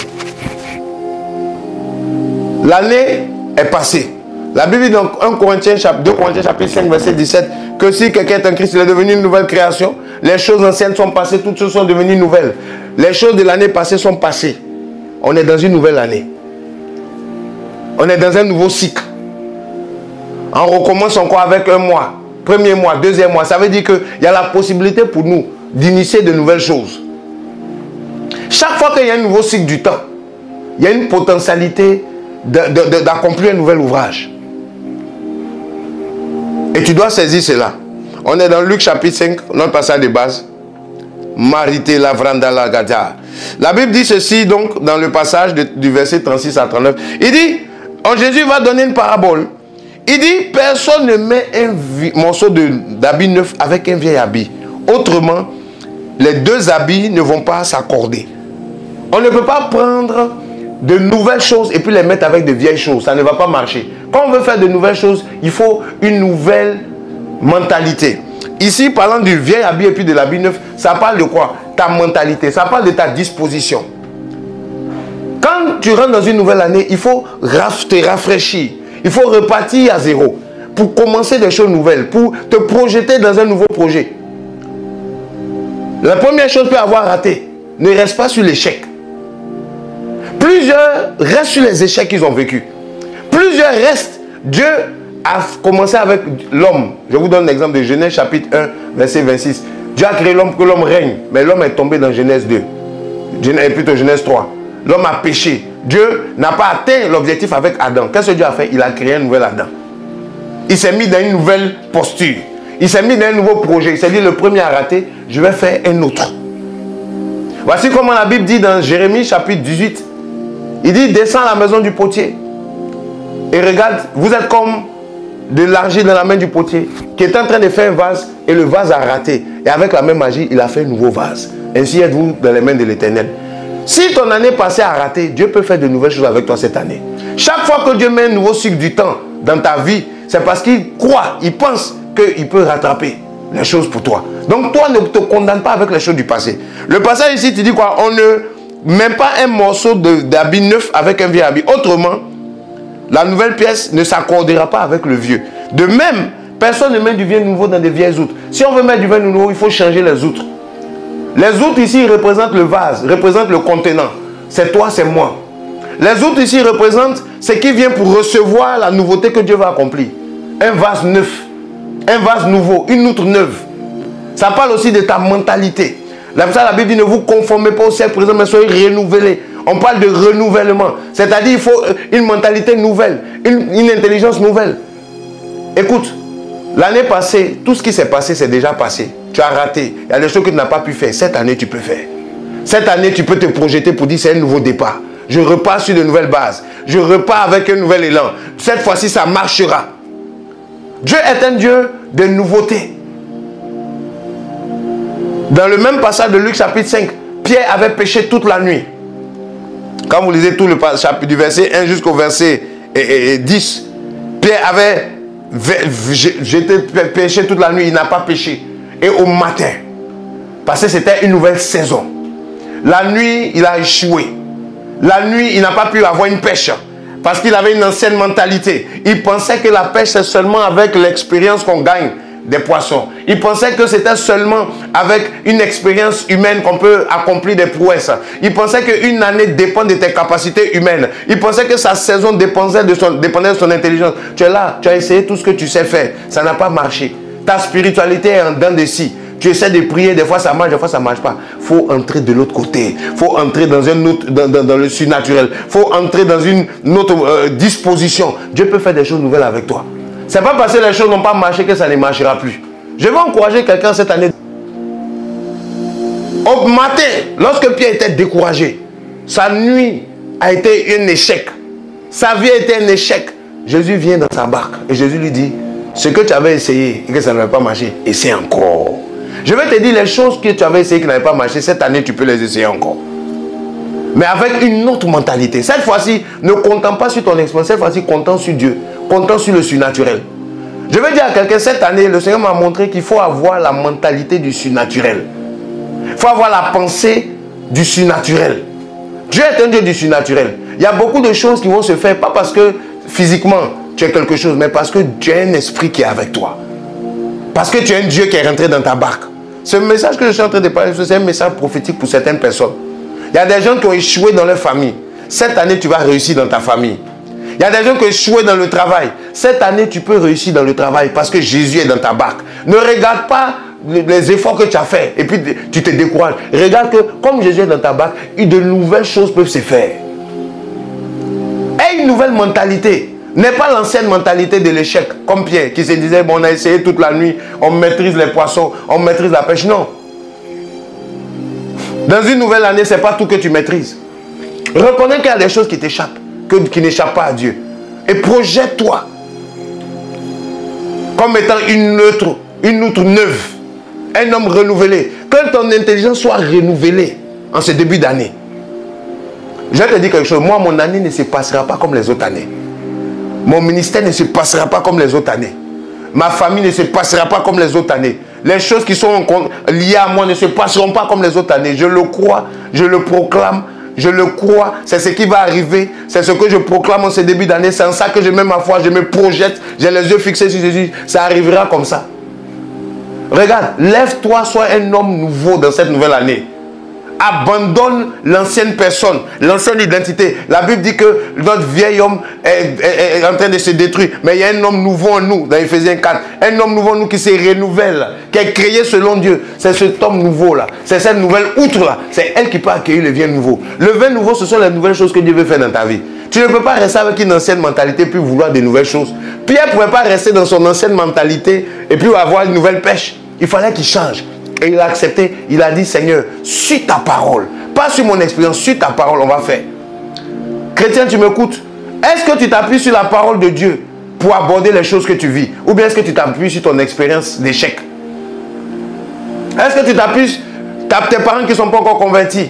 L'année est passée. La Bible dit dans 2 Corinthiens chapitre 5, verset 17, que si quelqu'un est en Christ, il est devenu une nouvelle création. Les choses anciennes sont passées, toutes choses sont devenues nouvelles. Les choses de l'année passée sont passées. On est dans une nouvelle année. On est dans un nouveau cycle. On recommence encore avec un mois. Premier mois, deuxième mois. Ça veut dire qu'il y a la possibilité pour nous d'initier de nouvelles choses. Chaque fois qu'il y a un nouveau cycle du temps, il y a une potentialité d'accomplir un nouvel ouvrage. Et tu dois saisir cela. On est dans Luc chapitre 5, notre passage de base. Marité la vranda la gada. La Bible dit ceci donc dans le passage du verset 36 à 39. Il dit, Jésus va donner une parabole. Il dit, personne ne met un morceau d'habit neuf avec un vieil habit. Autrement, les deux habits ne vont pas s'accorder. On ne peut pas prendre de nouvelles choses et puis les mettre avec de vieilles choses. Ça ne va pas marcher. Quand on veut faire de nouvelles choses, il faut une nouvelle mentalité. Ici, parlant du vieil habit et puis de l'habit neuf, ça parle de quoi? Ta mentalité, ça parle de ta disposition. Quand tu rentres dans une nouvelle année, il faut te rafraîchir. Il faut repartir à zéro pour commencer des choses nouvelles, pour te projeter dans un nouveau projet. La première chose peut avoir raté. Ne reste pas sur l'échec. Plusieurs restent sur les échecs qu'ils ont vécus. Plusieurs restent. Dieu a commencé avec l'homme. Je vous donne l'exemple de Genèse chapitre 1, verset 26. Dieu a créé l'homme pour que l'homme règne. Mais l'homme est tombé dans Genèse 2. Plutôt Genèse 3. L'homme a péché. Dieu n'a pas atteint l'objectif avec Adam. Qu'est-ce que Dieu a fait? Il a créé un nouvel Adam. Il s'est mis dans une nouvelle posture. Il s'est mis dans un nouveau projet. Il s'est dit, le premier a raté, je vais faire un autre. Voici comment la Bible dit dans Jérémie chapitre 18. Il dit, descends à la maison du potier. Et regarde, vous êtes comme de l'argile dans la main du potier, qui est en train de faire un vase, et le vase a raté. Et avec la même magie, il a fait un nouveau vase. Ainsi êtes-vous dans les mains de l'Éternel. Si ton année passée a raté, Dieu peut faire de nouvelles choses avec toi cette année. Chaque fois que Dieu met un nouveau cycle du temps dans ta vie, c'est parce qu'il croit, il pense qu'il peut rattraper les choses pour toi. Donc toi, ne te condamne pas avec les choses du passé. Le passage ici, tu dis quoi? On ne met pas un morceau d'habit neuf avec un vieux habit. Autrement, la nouvelle pièce ne s'accordera pas avec le vieux. De même, personne ne met du vin nouveau dans des vieilles outres. Si on veut mettre du vin nouveau, il faut changer les outres. Les outres ici représentent le vase, représentent le contenant. C'est toi, c'est moi. Les outres ici représentent ce qui vient pour recevoir la nouveauté que Dieu va accomplir. Un vase neuf, un vase nouveau, une outre neuve. Ça parle aussi de ta mentalité. Là, pour ça, la Bible dit, ne vous conformez pas au siècle présent, mais soyez renouvelés. On parle de renouvellement. C'est-à-dire il faut une mentalité nouvelle, une intelligence nouvelle. Écoute, l'année passée, tout ce qui s'est passé, c'est déjà passé. Tu as raté. Il y a des choses que tu n'as pas pu faire. Cette année, tu peux faire. Cette année, tu peux te projeter pour dire c'est un nouveau départ. Je repars sur de nouvelles bases. Je repars avec un nouvel élan. Cette fois-ci, ça marchera. Dieu est un Dieu de nouveautés. Dans le même passage de Luc chapitre 5, Pierre avait péché toute la nuit. Quand vous lisez tout le chapitre du verset 1 jusqu'au verset 10, Pierre avait péché toute la nuit, il n'a pas péché. Et au matin, parce que c'était une nouvelle saison, la nuit, il a échoué. La nuit, il n'a pas pu avoir une pêche. Parce qu'il avait une ancienne mentalité. Il pensait que la pêche, c'est seulement avec l'expérience qu'on gagne des poissons. Il pensait que c'était seulement avec une expérience humaine qu'on peut accomplir des prouesses. Il pensait qu'une année dépend de tes capacités humaines. Il pensait que sa saison dépendait de son intelligence. Tu es là, tu as essayé tout ce que tu sais faire. Ça n'a pas marché. Ta spiritualité est en dents de scie. Tu essaies de prier, des fois ça marche, des fois ça ne marche pas. Il faut entrer de l'autre côté. Il faut entrer dans, dans le surnaturel. Il faut entrer dans une autre disposition. Dieu peut faire des choses nouvelles avec toi. Ce n'est pas parce que les choses n'ont pas marché que ça ne marchera plus. Je vais encourager quelqu'un cette année. Au matin, lorsque Pierre était découragé, sa nuit a été un échec. Sa vie a été un échec. Jésus vient dans sa barque et Jésus lui dit, ce que tu avais essayé et que ça n'avait pas marché, essaie encore. Je vais te dire les choses que tu avais essayé qui n'avaient pas marché, cette année tu peux les essayer encore. Mais avec une autre mentalité. Cette fois-ci, ne comptant pas sur ton expérience, cette fois-ci, comptant sur Dieu, comptant sur le surnaturel. Je vais dire à quelqu'un, cette année, le Seigneur m'a montré qu'il faut avoir la mentalité du surnaturel. Il faut avoir la pensée du surnaturel. Dieu est un Dieu du surnaturel. Il y a beaucoup de choses qui vont se faire, pas parce que physiquement tu es quelque chose, mais parce que tu as un esprit qui est avec toi. Parce que tu as un Dieu qui est rentré dans ta barque. Ce message que je suis en train de parler, c'est un message prophétique pour certaines personnes. Il y a des gens qui ont échoué dans leur famille. Cette année, tu vas réussir dans ta famille. Il y a des gens qui ont échoué dans le travail. Cette année, tu peux réussir dans le travail parce que Jésus est dans ta barque. Ne regarde pas les efforts que tu as faits et puis tu te décourages. Regarde que comme Jésus est dans ta barque, de nouvelles choses peuvent se faire. Aie une nouvelle mentalité. N'est pas l'ancienne mentalité de l'échec, comme Pierre qui se disait, bon, on a essayé toute la nuit, on maîtrise les poissons, on maîtrise la pêche. Non. Dans une nouvelle année, ce n'est pas tout que tu maîtrises. Reconnais qu'il y a des choses qui t'échappent, qui n'échappent pas à Dieu. Et projette-toi comme étant une outre neuve, un homme renouvelé. Que ton intelligence soit renouvelée en ce début d'année. Je vais te dire quelque chose, moi, mon année ne se passera pas comme les autres années. Mon ministère ne se passera pas comme les autres années. Ma famille ne se passera pas comme les autres années. Les choses qui sont liées à moi ne se passeront pas comme les autres années. Je le crois, je le proclame, je le crois. C'est ce qui va arriver. C'est ce que je proclame en ce début d'année. C'est en ça que je mets ma foi, je me projette. J'ai les yeux fixés sur Jésus. Ça arrivera comme ça. Regarde, lève-toi, sois un homme nouveau dans cette nouvelle année. Abandonne l'ancienne personne, l'ancienne identité. La Bible dit que notre vieil homme est en train de se détruire. Mais il y a un homme nouveau en nous, dans Ephésiens 4. Un homme nouveau en nous qui se renouvelle, qui est créé selon Dieu. C'est cet homme nouveau-là. C'est cette nouvelle outre-là. C'est elle qui peut accueillir le vin nouveau. Le vin nouveau, ce sont les nouvelles choses que Dieu veut faire dans ta vie. Tu ne peux pas rester avec une ancienne mentalité puis vouloir de nouvelles choses. Pierre ne pouvait pas rester dans son ancienne mentalité et puis avoir une nouvelle pêche. Il fallait qu'il change. Et il a accepté, il a dit, Seigneur, suis ta parole. Pas sur mon expérience, suis ta parole, on va faire. Chrétien, tu m'écoutes? Est-ce que tu t'appuies sur la parole de Dieu pour aborder les choses que tu vis? Ou bien est-ce que tu t'appuies sur ton expérience d'échec? Est-ce que tu t'appuies sur tes parents qui ne sont pas encore convertis?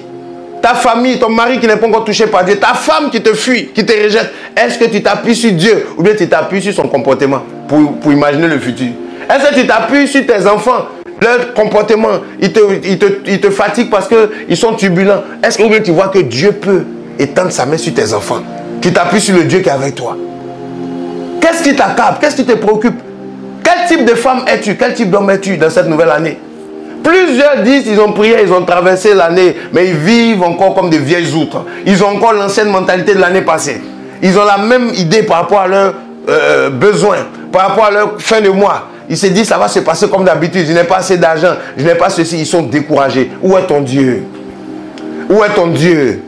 Ta famille, ton mari qui n'est pas encore touché par Dieu? Ta femme qui te fuit, qui te rejette? Est-ce que tu t'appuies sur Dieu? Ou bien tu t'appuies sur son comportement pour imaginer le futur? Est-ce que tu t'appuies sur tes enfants? Leur comportement, ils te fatiguent parce qu'ils sont turbulents. Est-ce que tu vois que Dieu peut étendre sa main sur tes enfants? Tu t'appuies sur le Dieu qui est avec toi. Qu'est-ce qui t'accable? Qu'est-ce qui te préoccupe? Quel type de femme es-tu? Quel type d'homme es-tu dans cette nouvelle année? Plusieurs disent qu'ils ont prié, ils ont traversé l'année, mais ils vivent encore comme des vieilles outres. Ils ont encore l'ancienne mentalité de l'année passée. Ils ont la même idée par rapport à leurs besoins, par rapport à leur fin de mois. Ils se disent, ça va se passer comme d'habitude. Je n'ai pas assez d'argent. Je n'ai pas ceci. Ils sont découragés. Où est ton Dieu? Où est ton Dieu?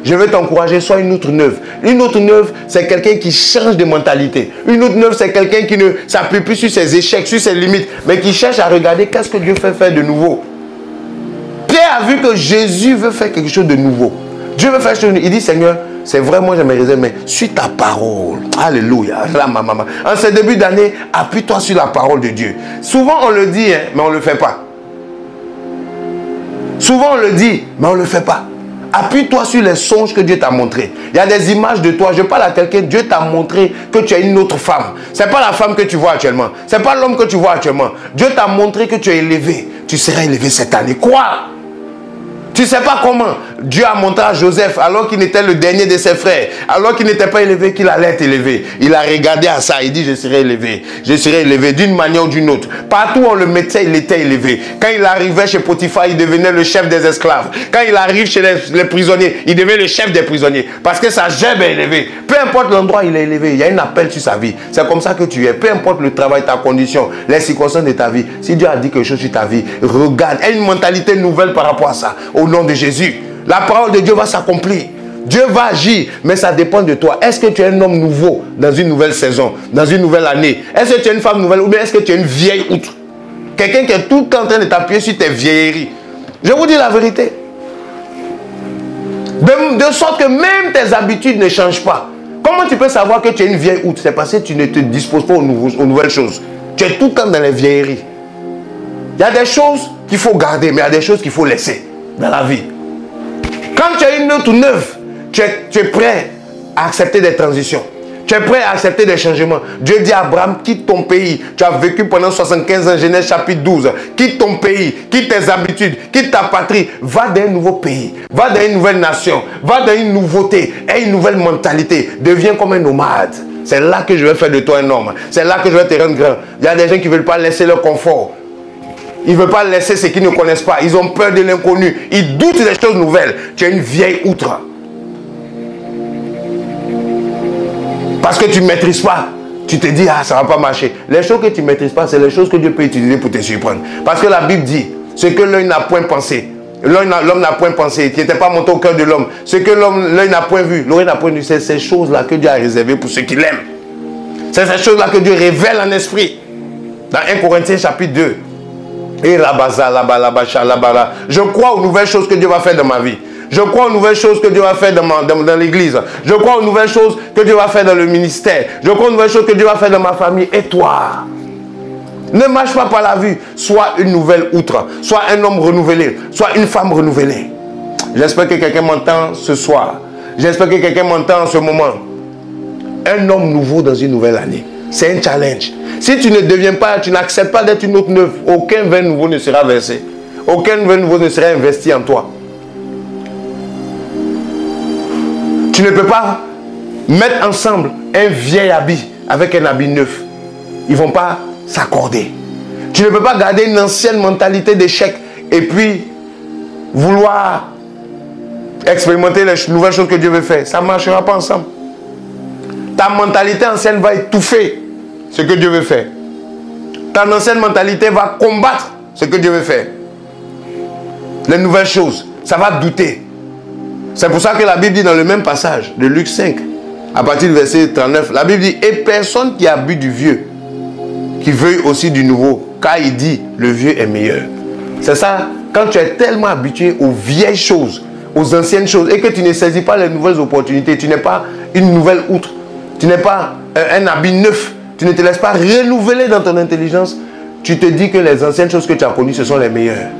Je veux t'encourager. Sois une outre neuve. Une outre neuve, c'est quelqu'un qui change de mentalité. Une outre neuve, c'est quelqu'un qui ne s'appuie plus sur ses échecs, sur ses limites, mais qui cherche à regarder qu'est-ce que Dieu fait faire de nouveau. Pierre a vu que Jésus veut faire quelque chose de nouveau. Dieu veut faire quelque chose de nouveau. Il dit, Seigneur, c'est vraiment, je me réserve, mais suis ta parole. Alléluia. En ce début d'année, appuie-toi sur la parole de Dieu. Souvent, on le dit, hein, mais on ne le fait pas. Souvent, on le dit, mais on ne le fait pas. Appuie-toi sur les songes que Dieu t'a montrés. Il y a des images de toi. Je parle à quelqu'un, Dieu t'a montré que tu es une autre femme. Ce n'est pas la femme que tu vois actuellement. Ce n'est pas l'homme que tu vois actuellement. Dieu t'a montré que tu es élevé. Tu seras élevé cette année. Quoi? Tu ne sais pas comment Dieu a montré à Joseph, alors qu'il était le dernier de ses frères, alors qu'il n'était pas élevé, qu'il allait être élevé. Il a regardé à ça, il dit, je serai élevé d'une manière ou d'une autre. Partout où on le mettait, il était élevé. Quand il arrivait chez Potiphar, il devenait le chef des esclaves. Quand il arrive chez les prisonniers, il devient le chef des prisonniers. Parce que sa gerbe est élevée. Peu importe l'endroit, il est élevé. Il y a un appel sur sa vie. C'est comme ça que tu es. Peu importe le travail, ta condition, les circonstances de ta vie. Si Dieu a dit quelque chose sur ta vie, regarde. Il y a une mentalité nouvelle par rapport à ça. Au nom de Jésus, la parole de Dieu va s'accomplir. Dieu va agir, mais ça dépend de toi. Est-ce que tu es un homme nouveau dans une nouvelle saison, dans une nouvelle année? Est-ce que tu es une femme nouvelle ou bien est-ce que tu es une vieille outre? Quelqu'un qui est tout le temps en train de t'appuyer sur tes vieilleries. Je vous dis la vérité. De sorte que même tes habitudes ne changent pas. Comment tu peux savoir que tu es une vieille outre? C'est parce que tu ne te disposes pas aux nouvelles choses. Tu es tout le temps dans les vieilleries. Il y a des choses qu'il faut garder, mais il y a des choses qu'il faut laisser dans la vie. Quand tu as une autre neuve, tu es prêt à accepter des transitions. Tu es prêt à accepter des changements. Dieu dit à Abraham, quitte ton pays. Tu as vécu pendant 75 ans, Genèse chapitre 12. Quitte ton pays, quitte tes habitudes, quitte ta patrie. Va dans un nouveau pays. Va dans une nouvelle nation. Va dans une nouveauté et une nouvelle mentalité. Deviens comme un nomade. C'est là que je vais faire de toi un homme. C'est là que je vais te rendre grand. Il y a des gens qui ne veulent pas laisser leur confort. Ils ne veulent pas laisser ce qu'ils ne connaissent pas. Ils ont peur de l'inconnu. Ils doutent des choses nouvelles. Tu es une vieille outre. Parce que tu ne maîtrises pas. Tu te dis, ah, ça ne va pas marcher. Les choses que tu ne maîtrises pas, c'est les choses que Dieu peut utiliser pour te surprendre. Parce que la Bible dit, ce que l'œil n'a point pensé, l'homme n'a point pensé, qui n'était pas monté au cœur de l'homme, ce que l'œil n'a point vu, l'oreille n'a point vu, c'est ces choses-là que Dieu a réservées pour ceux qui l'aiment. C'est ces choses-là que Dieu révèle en esprit. Dans 1 Corinthiens chapitre 2. Et je crois aux nouvelles choses que Dieu va faire dans ma vie. Je crois aux nouvelles choses que Dieu va faire dans l'église. Je crois aux nouvelles choses que Dieu va faire dans le ministère. Je crois aux nouvelles choses que Dieu va faire dans ma famille. Et toi? Ne marche pas par la vue. Sois une nouvelle outre. Sois un homme renouvelé. Sois une femme renouvelée. J'espère que quelqu'un m'entend ce soir. J'espère que quelqu'un m'entend en ce moment. Un homme nouveau dans une nouvelle année. C'est un challenge. Si tu ne deviens pas, tu n'acceptes pas d'être une autre neuve, aucun vin nouveau ne sera versé. Aucun vin nouveau ne sera investi en toi. Tu ne peux pas mettre ensemble un vieil habit avec un habit neuf. Ils ne vont pas s'accorder. Tu ne peux pas garder une ancienne mentalité d'échec et puis vouloir expérimenter les nouvelles choses que Dieu veut faire. Ça ne marchera pas ensemble. Ta mentalité ancienne va étouffer ce que Dieu veut faire. Ta ancienne mentalité va combattre ce que Dieu veut faire. Les nouvelles choses, ça va douter. C'est pour ça que la Bible dit dans le même passage de Luc 5, à partir du verset 39, la Bible dit, et personne qui a bu du vieux, qui veuille aussi du nouveau, car il dit, le vieux est meilleur. C'est ça, quand tu es tellement habitué aux vieilles choses, aux anciennes choses, et que tu ne saisis pas les nouvelles opportunités, tu n'es pas une nouvelle outre, tu n'es pas un habit neuf, tu ne te laisses pas renouveler dans ton intelligence, tu te dis que les anciennes choses que tu as connues, ce sont les meilleures.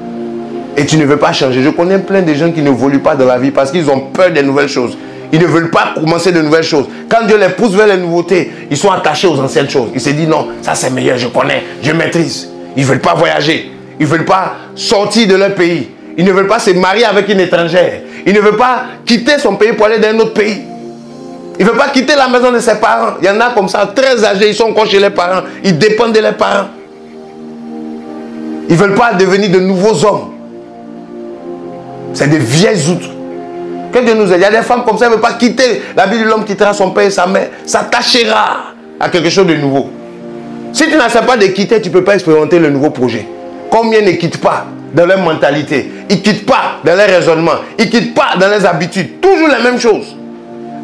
Et tu ne veux pas changer. Je connais plein de gens qui ne évoluent pas dans la vie parce qu'ils ont peur des nouvelles choses. Ils ne veulent pas commencer de nouvelles choses. Quand Dieu les pousse vers les nouveautés, ils sont attachés aux anciennes choses. Ils se disent non, ça c'est meilleur, je connais, je maîtrise. Ils ne veulent pas voyager. Ils ne veulent pas sortir de leur pays. Ils ne veulent pas se marier avec une étrangère. Ils ne veulent pas quitter son pays pour aller dans un autre pays. Ils ne veulent pas quitter la maison de ses parents. Il y en a comme ça, très âgés, ils sont encore chez les parents. Ils dépendent de leurs parents. Ils ne veulent pas devenir de nouveaux hommes. C'est des vieilles outres. Que Dieu nous aide. Il y a des femmes comme ça, elles ne veulent pas quitter la vie de l'homme, quittera son père et sa mère, s'attachera à quelque chose de nouveau. Si tu n'acceptes pas de quitter, tu ne peux pas expérimenter le nouveau projet. Combien ne quittent pas dans leur mentalité? Ils ne quittent pas dans leur raisonnement. Ils ne quittent pas dans leurs habitudes. Toujours les mêmes choses.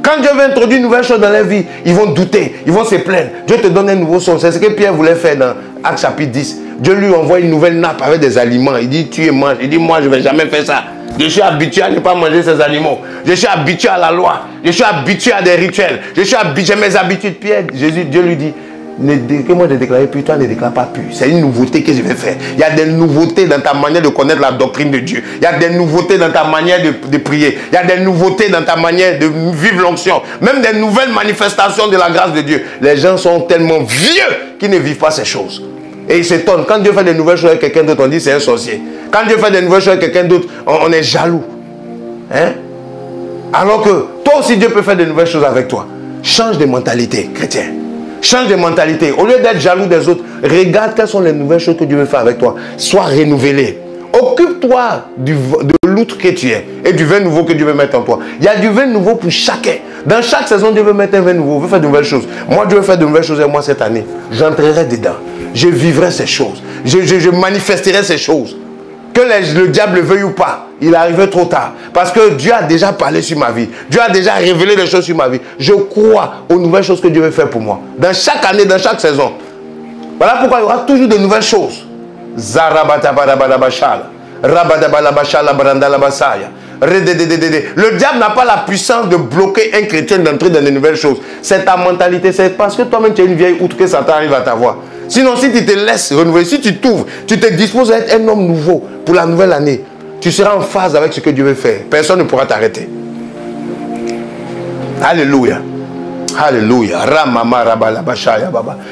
Quand Dieu veut introduire une nouvelle chose dans leur vie, ils vont douter, ils vont se plaindre. Dieu te donne un nouveau son. C'est ce que Pierre voulait faire dans Actes chapitre 10. Dieu lui envoie une nouvelle nappe avec des aliments. Il dit, tu et mange. Il dit, moi, je ne vais jamais faire ça. Je suis habitué à ne pas manger ces animaux. Je suis habitué à la loi. Je suis habitué à des rituels. Je suis habitué à mes habitudes. Pierre, Dieu lui dit, que moi je déclare puis toi ne déclare pas plus. C'est une nouveauté que je vais faire. Il y a des nouveautés dans ta manière de connaître la doctrine de Dieu. Il y a des nouveautés dans ta manière de prier. Il y a des nouveautés dans ta manière de vivre l'onction. Même des nouvelles manifestations de la grâce de Dieu. Les gens sont tellement vieux qu'ils ne vivent pas ces choses. Et ils s'étonnent. Quand Dieu fait des nouvelles choses avec quelqu'un d'autre, on dit c'est un sorcier. Quand Dieu fait des nouvelles choses avec quelqu'un d'autre, on est jaloux. Hein? Alors que toi aussi Dieu peut faire des nouvelles choses avec toi. Change de mentalité, chrétien. Change de mentalité. Au lieu d'être jaloux des autres, regarde quelles sont les nouvelles choses que Dieu veut faire avec toi. Sois renouvelé. Occupe-toi de l'outre que tu es et du vin nouveau que Dieu veut mettre en toi. Il y a du vin nouveau pour chacun. Dans chaque saison, Dieu veut mettre un vin nouveau. Il veut faire de nouvelles choses. Moi, Dieu veut faire de nouvelles choses avec moi cette année. J'entrerai dedans. Je vivrai ces choses. Je manifesterai ces choses. Que le diable veuille ou pas, il est arrivé trop tard. Parce que Dieu a déjà parlé sur ma vie. Dieu a déjà révélé des choses sur ma vie. Je crois aux nouvelles choses que Dieu veut faire pour moi. Dans chaque année, dans chaque saison. Voilà pourquoi il y aura toujours de nouvelles choses. Le diable n'a pas la puissance de bloquer un chrétien d'entrer dans de nouvelles choses. C'est ta mentalité. C'est parce que toi-même tu es une vieille outre que Satan arrive à t'avoir. Sinon, si tu te laisses renouveler, si tu t'ouvres, tu te disposes à être un homme nouveau pour la nouvelle année, tu seras en phase avec ce que Dieu veut faire. Personne ne pourra t'arrêter. Alléluia. Alléluia.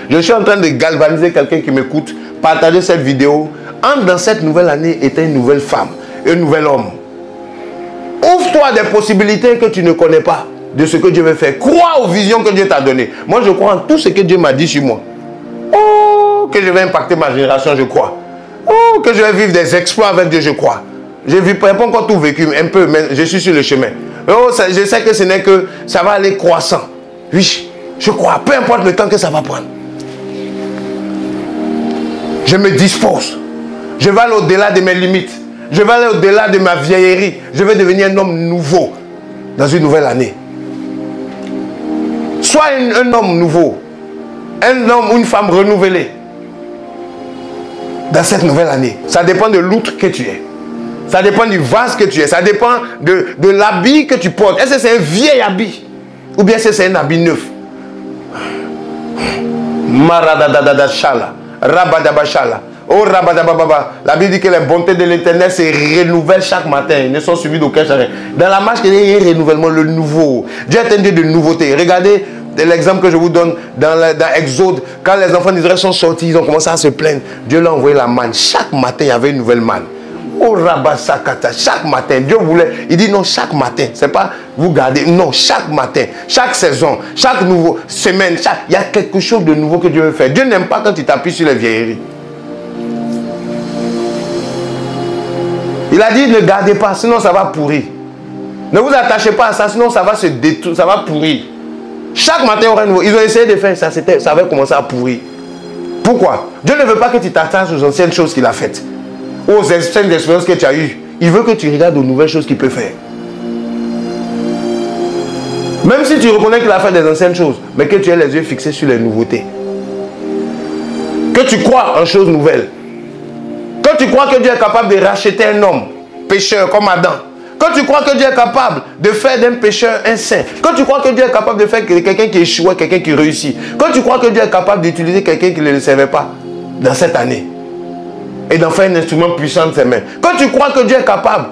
Je suis en train de galvaniser quelqu'un qui m'écoute. Partagez cette vidéo. Entre dans cette nouvelle année étant une nouvelle femme, un nouvel homme. Ouvre-toi des possibilités que tu ne connais pas de ce que Dieu veut faire. Crois aux visions que Dieu t'a données. Moi, je crois en tout ce que Dieu m'a dit sur moi. Oh, que je vais impacter ma génération, je crois. Oh, que je vais vivre des exploits avec Dieu, je crois. Je n'ai pas encore tout vécu, un peu, mais je suis sur le chemin. Oh, je sais que ce n'est que ça va aller croissant. Oui, je crois, peu importe le temps que ça va prendre. Je me dispose. Je vais aller au-delà de mes limites. Je vais aller au-delà de ma vieillerie. Je vais devenir un homme nouveau dans une nouvelle année. Sois un homme nouveau. Un homme ou une femme renouvelée dans cette nouvelle année. Ça dépend de l'outre que tu es. Ça dépend du vase que tu es. Ça dépend de l'habit que tu portes. Est-ce que c'est un vieil habit? Ou bien est-ce que c'est un habit neuf? Maradadadadashala. Rabadabashala. Oh rabadabababa. La Bible dit que les bontés de l'Éternel se renouvellent chaque matin. Ils ne sont suivis d'aucun chagrin. Dans la marche, il y a un renouvellement, le nouveau. Dieu est un Dieu de nouveauté. Regardez l'exemple que je vous donne dans Exode. Quand les enfants d'Israël sont sortis, ils ont commencé à se plaindre. Dieu leur a envoyé la manne. Chaque matin, il y avait une nouvelle manne. Oh rabasakata. Chaque matin, Dieu voulait. Il dit non, chaque matin. C'est pas vous gardez. Non, chaque matin. Chaque saison. Chaque nouveau semaine. Il y a quelque chose de nouveau que Dieu veut faire. Dieu n'aime pas quand tu t'appuies sur les vieilleries. Il a dit ne gardez pas, sinon ça va pourrir. Ne vous attachez pas à ça, sinon ça va se détruire, ça va pourrir. Chaque matin, il y aura un nouveau. Ils ont essayé de faire ça, ça avait commencé à pourrir. Pourquoi? Dieu ne veut pas que tu t'attaches aux anciennes choses qu'il a faites, aux anciennes expériences que tu as eues. Il veut que tu regardes aux nouvelles choses qu'il peut faire. Même si tu reconnais qu'il a fait des anciennes choses, mais que tu aies les yeux fixés sur les nouveautés. Que tu crois en choses nouvelles. Que tu crois que Dieu est capable de racheter un homme pécheur comme Adam. Que tu crois que Dieu est capable de faire d'un pécheur un saint. Que tu crois que Dieu est capable de faire quelqu'un qui échoue, quelqu'un qui réussit. Que tu crois que Dieu est capable d'utiliser quelqu'un qui ne le savait pas dans cette année. Et d'en faire un instrument puissant de ses mains. Que tu crois que Dieu est capable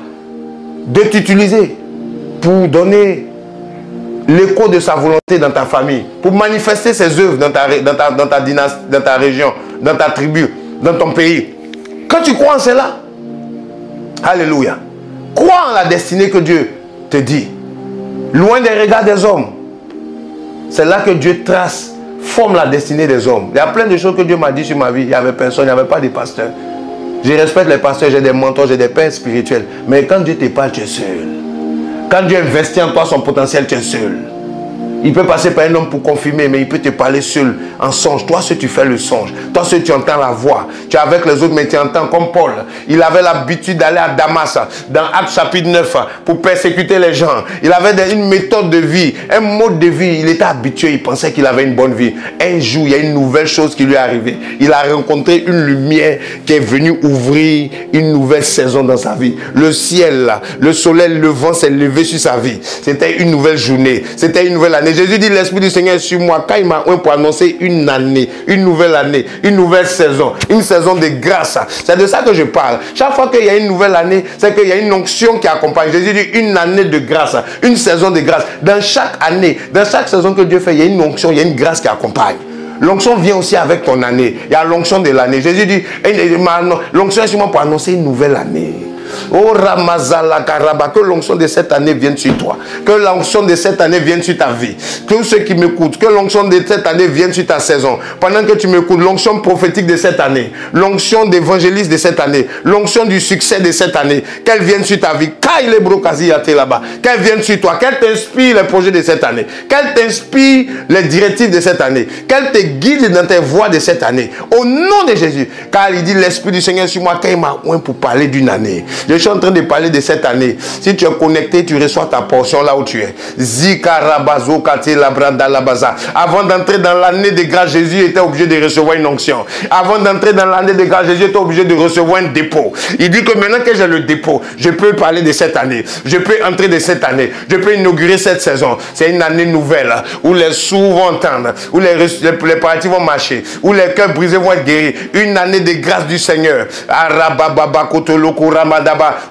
de t'utiliser pour donner l'écho de sa volonté dans ta famille. Pour manifester ses œuvres dans ta dynastie, dans ta région, dans ta tribu, dans ton pays. Quand tu crois en cela, alléluia. Crois en la destinée que Dieu te dit. Loin des regards des hommes. C'est là que Dieu trace, forme la destinée des hommes. Il y a plein de choses que Dieu m'a dit sur ma vie. Il n'y avait personne, il n'y avait pas de pasteur. Je respecte les pasteurs, j'ai des mentors, j'ai des pères spirituels. Mais quand Dieu te parle, tu es seul. Quand Dieu investit en toi son potentiel, tu es seul. Il peut passer par un homme pour confirmer, mais il peut te parler seul, en songe. Toi, seul, tu fais le songe. Toi, seul, tu entends la voix. Tu es avec les autres, mais tu entends comme Paul. Il avait l'habitude d'aller à Damas, dans Actes chapitre 9, pour persécuter les gens. Il avait une méthode de vie, un mode de vie. Il était habitué, il pensait qu'il avait une bonne vie. Un jour, il y a une nouvelle chose qui lui est arrivée. Il a rencontré une lumière qui est venue ouvrir une nouvelle saison dans sa vie. Le ciel, le soleil, le vent s'est levé sur sa vie. C'était une nouvelle journée. C'était une nouvelle année. Jésus dit, l'Esprit du Seigneur est sur moi. Quand il m'a oint pour annoncer une année, une nouvelle saison, une saison de grâce. C'est de ça que je parle. Chaque fois qu'il y a une nouvelle année, c'est qu'il y a une onction qui accompagne. Jésus dit une année de grâce, une saison de grâce. Dans chaque année, dans chaque saison que Dieu fait, il y a une onction, il y a une grâce qui accompagne. L'onction vient aussi avec ton année. Il y a l'onction de l'année. Jésus dit, l'onction est sur moi pour annoncer une nouvelle année. Oh Ramazala Karaba, que l'onction de cette année vienne sur toi. Que l'onction de cette année vienne sur ta vie. Que ceux qui m'écoutent, que l'onction de cette année vienne sur ta saison. Pendant que tu m'écoutes, l'onction prophétique de cette année, l'onction d'évangéliste de cette année, l'onction du succès de cette année, qu'elle vienne sur ta vie. Qu'elle vienne sur toi. Qu'elle t'inspire les projets de cette année. Qu'elle t'inspire les directives de cette année. Qu'elle te guide dans tes voies de cette année. Au nom de Jésus. Car il dit, l'Esprit du Seigneur sur moi, quand il m'a oint pour parler d'une année. Je suis en train de parler de cette année. Si tu es connecté, tu reçois ta portion là où tu es. Avant d'entrer dans l'année de grâce, Jésus était obligé de recevoir une onction. Avant d'entrer dans l'année de grâce, Jésus était obligé de recevoir un dépôt. Il dit que maintenant que j'ai le dépôt, je peux parler de cette année. Je peux entrer de cette année. Je peux inaugurer cette saison. C'est une année nouvelle où les sourds vont entendre, où les paralytiques vont marcher, où les cœurs brisés vont être guéris. Une année de grâce du Seigneur.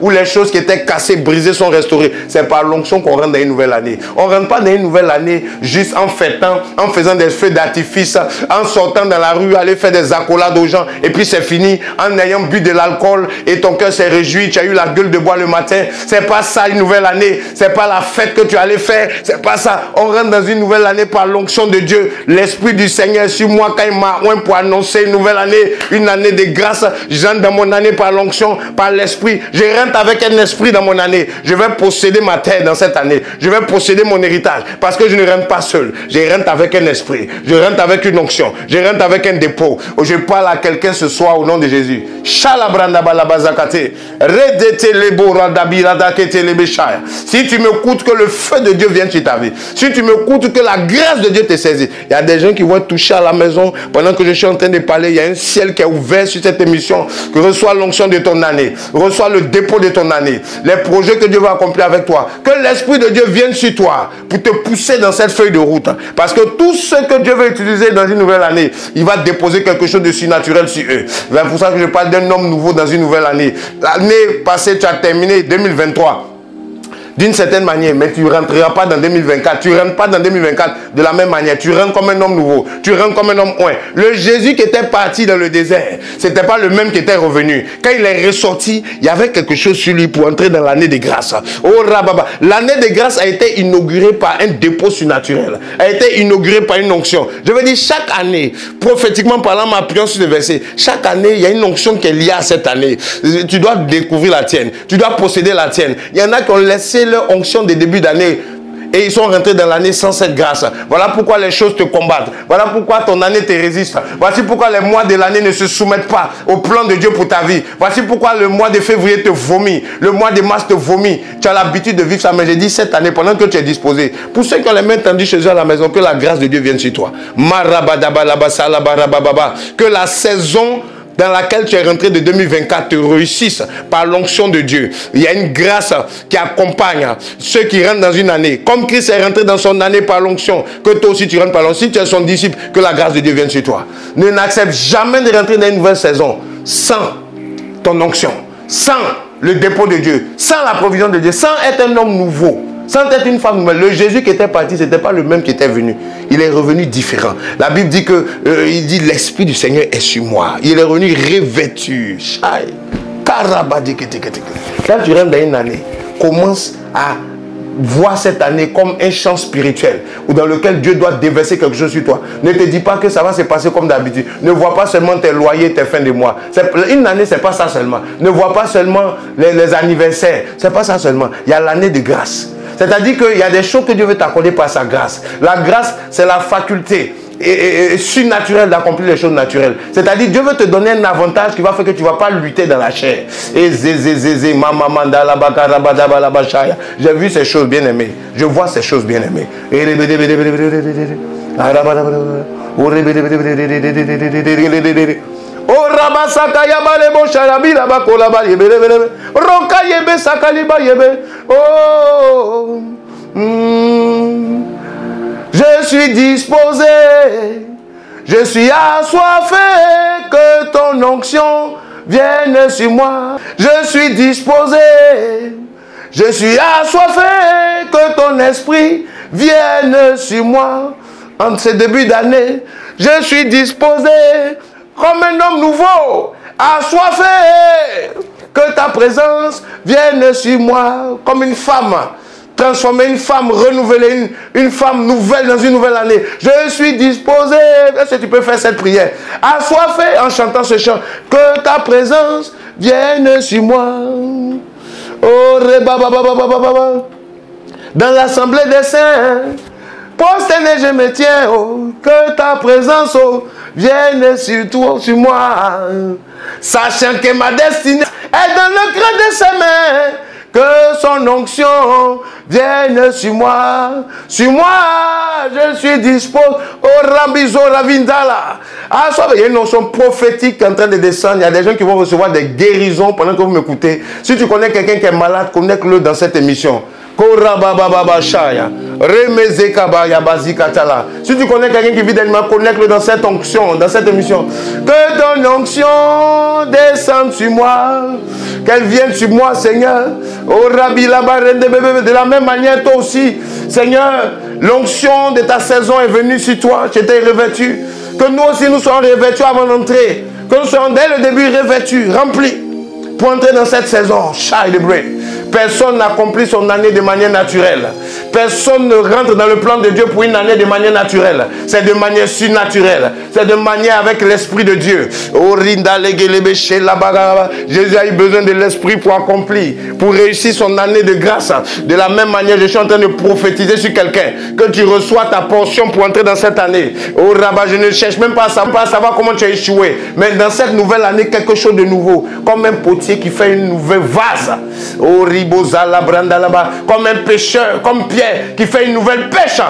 Où les choses qui étaient cassées, brisées sont restaurées. C'est par l'onction qu'on rentre dans une nouvelle année. On ne rentre pas dans une nouvelle année juste en fêtant, en faisant des feux d'artifice, en sortant dans la rue, aller faire des accolades aux gens, et puis c'est fini, en ayant bu de l'alcool et ton cœur s'est réjoui, tu as eu la gueule de bois le matin. C'est pas ça une nouvelle année. C'est pas la fête que tu allais faire. C'est pas ça. On rentre dans une nouvelle année par l'onction de Dieu. L'Esprit du Seigneur sur moi quand il m'a oint pour annoncer une nouvelle année, une année de grâce. J'entre dans mon année par l'onction, par l'Esprit. Je rentre avec un esprit dans mon année. Je vais posséder ma terre dans cette année. Je vais posséder mon héritage. Parce que je ne rentre pas seul. Je rentre avec un esprit. Je rentre avec une onction. Je rentre avec un dépôt. Je parle à quelqu'un ce soir au nom de Jésus. Si tu m'écoutes, que le feu de Dieu vienne sur ta vie. Si tu m'écoutes, que la grâce de Dieu te saisisse. Il y a des gens qui vont être touchés à la maison. Pendant que je suis en train de parler, il y a un ciel qui est ouvert sur cette émission. Que reçois l'onction de ton année. Reçois le dépôt de ton année. Les projets que Dieu va accomplir avec toi. Que l'Esprit de Dieu vienne sur toi pour te pousser dans cette feuille de route. Parce que tout ce que Dieu veut utiliser dans une nouvelle année, il va déposer quelque chose de surnaturel sur eux. C'est pour ça que je parle d'un homme nouveau dans une nouvelle année. L'année passée, tu as terminé 2023. d'une certaine manière, mais tu ne rentreras pas dans 2024. Tu ne rentres pas dans 2024 de la même manière. Tu rentres comme un homme nouveau. Tu rentres comme un homme oint. Le Jésus qui était parti dans le désert, ce n'était pas le même qui était revenu. Quand il est ressorti, il y avait quelque chose sur lui pour entrer dans l'année de grâce. Oh Rababa, l'année de grâce a été inaugurée par un dépôt surnaturel. A été inaugurée par une onction. Je veux dire, chaque année, prophétiquement parlant, ma prière sur le verset, chaque année, il y a une onction qui est liée à cette année. Tu dois découvrir la tienne. Tu dois posséder la tienne. Il y en a qui ont laissé leur onction des débuts d'année et ils sont rentrés dans l'année sans cette grâce. Voilà pourquoi les choses te combattent. Voilà pourquoi ton année te résiste. Voici pourquoi les mois de l'année ne se soumettent pas au plan de Dieu pour ta vie. Voici pourquoi le mois de février te vomit. Le mois de mars te vomit. Tu as l'habitude de vivre ça. Mais j'ai dit cette année, pendant que tu es disposé, pour ceux qui ont les mains tendues chez eux à la maison, que la grâce de Dieu vienne sur toi. Que la saison dans laquelle tu es rentré de 2024 te réussisse par l'onction de Dieu. Il y a une grâce qui accompagne ceux qui rentrent dans une année. Comme Christ est rentré dans son année par l'onction, que toi aussi tu rentres par l'onction. Si tu es son disciple, que la grâce de Dieu vienne sur toi. Ne n'accepte jamais de rentrer dans une nouvelle saison sans ton onction, sans le dépôt de Dieu, sans la provision de Dieu, sans être un homme nouveau. Sans être une femme nouvelle. Le Jésus qui était parti, ce n'était pas le même qui était venu. Il est revenu différent. La Bible dit que l'Esprit du Seigneur est sur moi. Il est revenu revêtu. Quand tu rentres dans une année, commence à voir cette année comme un champ spirituel ou dans lequel Dieu doit déverser quelque chose sur toi. Ne te dis pas que ça va se passer comme d'habitude. Ne vois pas seulement tes loyers, tes fins de mois. Une année, c'est pas ça seulement. Ne vois pas seulement les anniversaires. C'est pas ça seulement. Il y a l'année de grâce. C'est-à-dire qu'il y a des choses que Dieu veut t'accorder par sa grâce. La grâce, c'est la faculté surnaturelle d'accomplir les choses naturelles. C'est-à-dire Dieu veut te donner un avantage qui va faire que tu ne vas pas lutter dans la chair. J'ai vu ces choses bien aimées. Je vois ces choses bien aimées. Oh rabasaka yabale bo sharabi la bakola ba yebe ronka yebe sakali ba yebe oh je suis disposé, je suis assoiffé, que ton onction vienne sur moi. Je suis disposé, je suis assoiffé, que ton esprit vienne sur moi. En ce début d'année, je suis disposé comme un homme nouveau, assoiffé, que ta présence vienne sur moi, comme une femme. Transformer une femme renouvelée, une femme nouvelle dans une nouvelle année. Je suis disposé. Est-ce que tu peux faire cette prière? Assoiffé en chantant ce chant. Que ta présence vienne sur moi. Oh, dans l'assemblée des saints, prosterné je me tiens. Oh, que ta présence vienne sur toi, sur moi. Sachant que ma destinée est dans le creux de ses mains. Que son onction vienne sur moi. Sur moi, je suis disposé. Oh, Rambizo Ravindala. Ah, il y a une onction prophétique en train de descendre. Il y a des gens qui vont recevoir des guérisons pendant que vous m'écoutez. Si tu connais quelqu'un qui est malade, connecte-le dans cette émission. Si tu connais quelqu'un qui vit d'animaux, connecte-le dans cette onction, dans cette émission. Que ton onction descende sur moi. Qu'elle vienne sur moi, Seigneur. De la même manière, toi aussi, Seigneur, l'onction de ta saison est venue sur toi. Tu étais revêtu. Que nous aussi, nous soyons revêtus avant d'entrer. Que nous soyons dès le début revêtus, remplis. Pour entrer dans cette saison, personne n'accomplit son année de manière naturelle. Personne ne rentre dans le plan de Dieu pour une année de manière naturelle. C'est de manière surnaturelle. C'est de manière avec l'Esprit de Dieu. Jésus a eu besoin de l'Esprit pour accomplir, pour réussir son année de grâce. De la même manière, je suis en train de prophétiser sur quelqu'un que tu reçois ta portion pour entrer dans cette année. Oh Rabat, je ne cherche même pas à savoir comment tu as échoué. Mais dans cette nouvelle année, quelque chose de nouveau. Comme un potier qui fait une nouvelle vase. Oh Riboza la branda là-bas. Comme un pêcheur, comme Pierre rivière, qui fait une nouvelle pêche.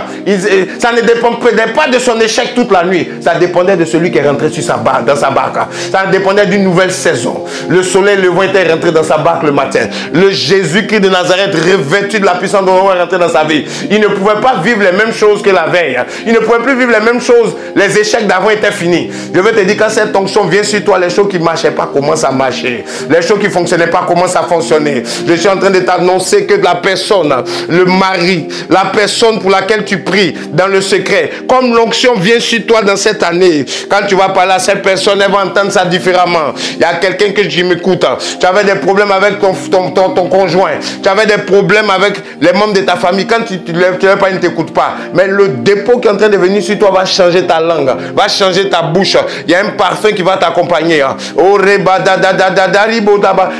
Ça ne dépendait pas de son échec toute la nuit. Ça dépendait de celui qui est rentré sur sa barque, dans sa barque. Ça dépendait d'une nouvelle saison. Le soleil levant était rentré dans sa barque le matin. Le Jésus-Christ de Nazareth, revêtu de la puissance de Dieu, est rentré dans sa vie. Il ne pouvait pas vivre les mêmes choses que la veille. Il ne pouvait plus vivre les mêmes choses. Les échecs d'avant étaient finis. Je veux te dire, quand cette onction vient sur toi, les choses qui ne marchaient pas commencent à marcher. Les choses qui ne fonctionnaient pas commencent à fonctionner. Je suis en train de t'annoncer que la personne, le mari, la personne pour laquelle tu pries dans le secret, comme l'onction vient sur toi dans cette année, quand tu vas parler à cette personne, elle va entendre ça différemment. Il y a quelqu'un qui m'écoute. Tu avais des problèmes avec ton conjoint. Tu avais des problèmes avec les membres de ta famille. Quand tu ne lèves pas, ils ne t'écoutent pas. Mais le dépôt qui est en train de venir sur toi va changer ta langue, va changer ta bouche. Il y a un parfum qui va t'accompagner.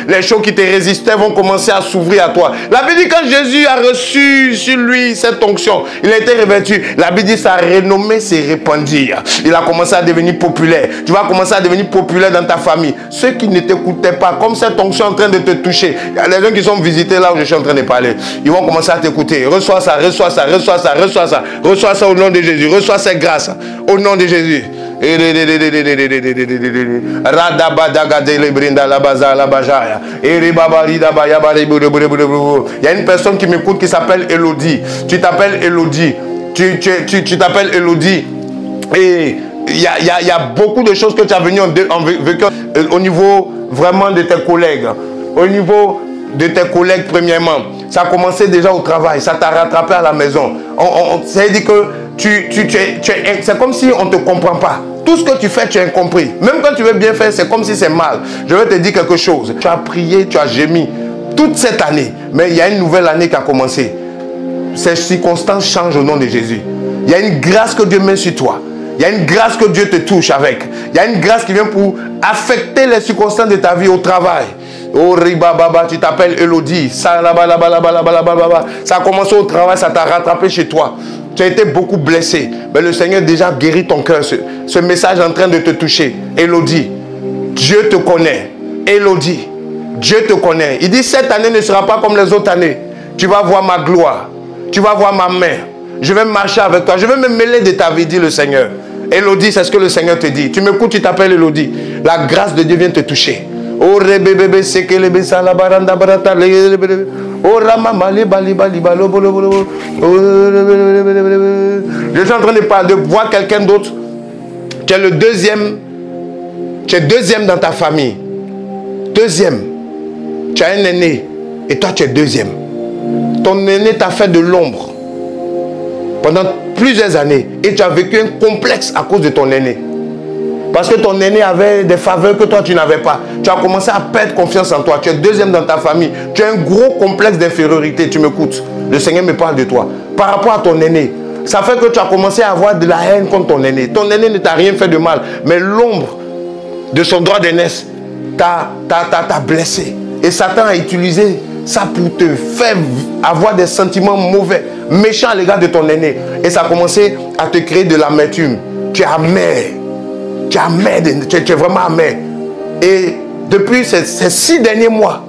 Les choses qui te résistaient vont commencer à s'ouvrir à toi. La Bible dit quand Jésus a reçu sur lui cette onction, il a été revêtu. La Bible dit sa renommée s'est répandue. Il a commencé à devenir populaire. Tu vas commencer à devenir populaire dans ta famille. Ceux qui ne t'écoutaient pas, comme cette onction est en train de te toucher, il y a des gens qui sont visités là où je suis en train de parler. Ils vont commencer à t'écouter. Reçois ça, reçois ça, reçois ça, reçois ça. Reçois ça au nom de Jésus. Reçois cette grâce au nom de Jésus. Il y a une personne qui m'écoute qui s'appelle Elodie. Tu t'appelles Elodie. Tu t'appelles Elodie. Et il y a beaucoup de choses que tu as vécu au niveau vraiment de tes collègues. Au niveau de tes collègues, premièrement. Ça a commencé déjà au travail. Ça t'a rattrapé à la maison. C'est-à-dire que c'est comme si on ne te comprend pas. Tout ce que tu fais, tu es incompris. Même quand tu veux bien faire, c'est comme si c'est mal. Je vais te dire quelque chose. Tu as prié, tu as gémi toute cette année. Mais il y a une nouvelle année qui a commencé. Ces circonstances changent au nom de Jésus. Il y a une grâce que Dieu met sur toi. Il y a une grâce que Dieu te touche avec. Il y a une grâce qui vient pour affecter les circonstances de ta vie au travail. Oh ribababa, tu t'appelles Elodie. Ça a commencé au travail, ça t'a rattrapé chez toi. Tu as été beaucoup blessé. Mais le Seigneur a déjà guéri ton cœur. Ce message est en train de te toucher. Elodie, Dieu te connaît. Elodie, Dieu te connaît. Il dit cette année ne sera pas comme les autres années. Tu vas voir ma gloire. Tu vas voir ma main. Je vais marcher avec toi. Je vais me mêler de ta vie, dit le Seigneur. Elodie, c'est ce que le Seigneur te dit. Tu m'écoutes, tu t'appelles Elodie. La grâce de Dieu vient te toucher. Oh rebébébé, c'est que les bessa la baranda barata les oh ramama les bali bali balo bolo bolo. Je suis en train de voir quelqu'un d'autre. Tu es le deuxième. Tu es deuxième dans ta famille. Deuxième. Tu as un aîné et toi tu es deuxième. Ton aîné t'a fait de l'ombre pendant plusieurs années et tu as vécu un complexe à cause de ton aîné. Parce que ton aîné avait des faveurs que toi tu n'avais pas. Tu as commencé à perdre confiance en toi. Tu es deuxième dans ta famille. Tu as un gros complexe d'infériorité. Tu m'écoutes. Le Seigneur me parle de toi. Par rapport à ton aîné, ça fait que tu as commencé à avoir de la haine contre ton aîné. Ton aîné ne t'a rien fait de mal. Mais l'ombre de son droit d'aînesse t'a blessé. Et Satan a utilisé ça pour te faire avoir des sentiments mauvais, méchants à l'égard de ton aîné. Et ça a commencé à te créer de l'amertume. Tu es amer. Tu es amer, tu es vraiment amer. Et depuis ces 6 derniers mois,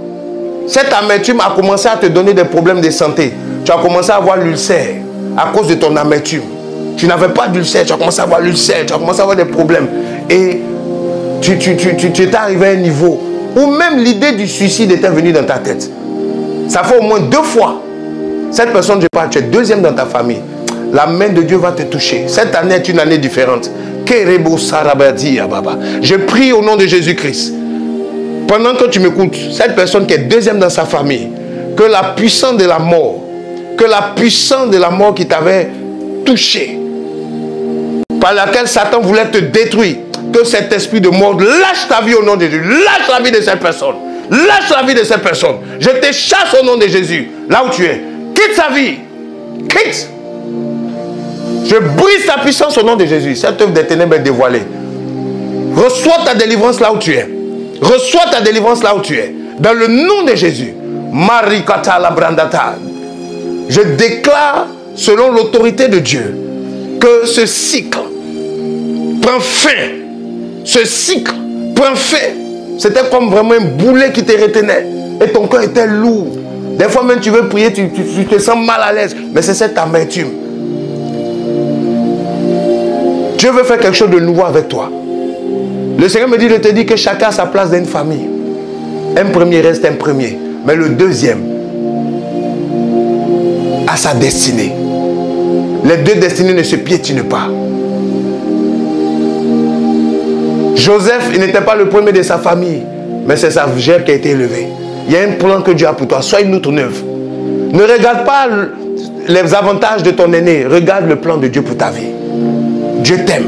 cette amertume a commencé à te donner des problèmes de santé. Tu as commencé à avoir l'ulcère à cause de ton amertume. Tu n'avais pas d'ulcère, tu as commencé à avoir l'ulcère, tu as commencé à avoir des problèmes. Et tu étais arrivé à un niveau où même l'idée du suicide était venue dans ta tête. Ça fait au moins 2 fois. Cette personne, je parle, tu es deuxième dans ta famille. La main de Dieu va te toucher. Cette année est une année différente. Je prie au nom de Jésus-Christ. Pendant que tu m'écoutes, cette personne qui est deuxième dans sa famille, que la puissance de la mort, qui t'avait touché, par laquelle Satan voulait te détruire, que cet esprit de mort lâche ta vie au nom de Jésus. Lâche la vie de cette personne. Lâche la vie de cette personne. Je te chasse au nom de Jésus. Là où tu es. Quitte sa vie. Quitte. Je brise ta puissance au nom de Jésus. Cette œuvre des ténèbres est dévoilée. Reçois ta délivrance là où tu es. Reçois ta délivrance là où tu es. Dans le nom de Jésus. Marikata la brandata. Je déclare, selon l'autorité de Dieu, que ce cycle prend fin. Ce cycle prend fin. C'était comme vraiment un boulet qui te retenait. Et ton cœur était lourd. Des fois même tu veux prier, tu te sens mal à l'aise. Mais c'est cette amertume. Dieu veut faire quelque chose de nouveau avec toi. Le Seigneur me dit de te dire que chacun a sa place dans une famille. Un premier reste un premier. Mais le deuxième a sa destinée. Les deux destinées ne se piétinent pas. Joseph, il n'était pas le premier de sa famille, mais c'est sa gerbe qui a été élevée. Il y a un plan que Dieu a pour toi. Sois une outre neuve. Ne regarde pas les avantages de ton aîné. Regarde le plan de Dieu pour ta vie. Dieu t'aime.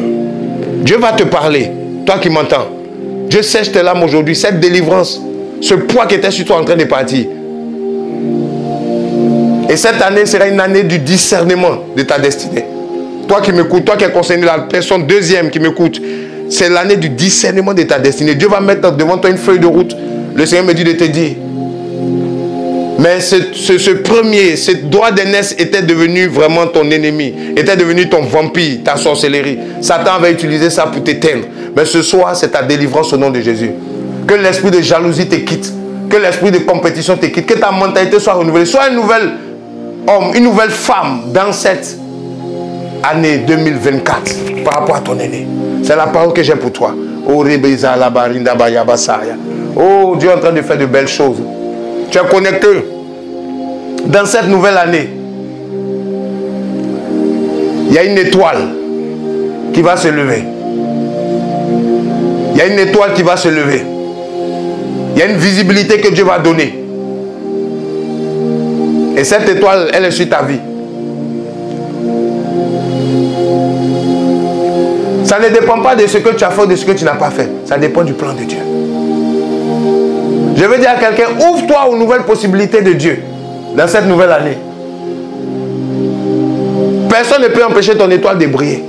Dieu va te parler. Toi qui m'entends. Dieu sèche tes larmes aujourd'hui. Cette délivrance, ce poids qui était sur toi en train de partir. Et cette année sera une année du discernement de ta destinée. Toi qui m'écoutes, toi qui es concerné, la personne deuxième qui m'écoute, c'est l'année du discernement de ta destinée. Dieu va mettre devant toi une feuille de route. Le Seigneur me dit de te dire. Mais ce premier, ce droit d'aînesse était devenu vraiment ton ennemi. Était devenu ton vampire, ta sorcellerie. Satan va utiliser ça pour t'éteindre. Mais ce soir, c'est ta délivrance au nom de Jésus. Que l'esprit de jalousie te quitte. Que l'esprit de compétition te quitte. Que ta mentalité soit renouvelée. Sois un nouvel homme, une nouvelle femme dans cette année 2024 par rapport à ton aîné. C'est la parole que j'ai pour toi. Oh, oh, Dieu est en train de faire de belles choses. Tu es connecté. Dans cette nouvelle année, il y a une étoile qui va se lever. Il y a une étoile qui va se lever. Il y a une visibilité que Dieu va donner. Et cette étoile, elle est sur ta vie. Ça ne dépend pas de ce que tu as fait ou de ce que tu n'as pas fait. Ça dépend du plan de Dieu. Je veux dire à quelqu'un, ouvre-toi aux nouvelles possibilités de Dieu dans cette nouvelle année. Personne ne peut empêcher ton étoile de briller.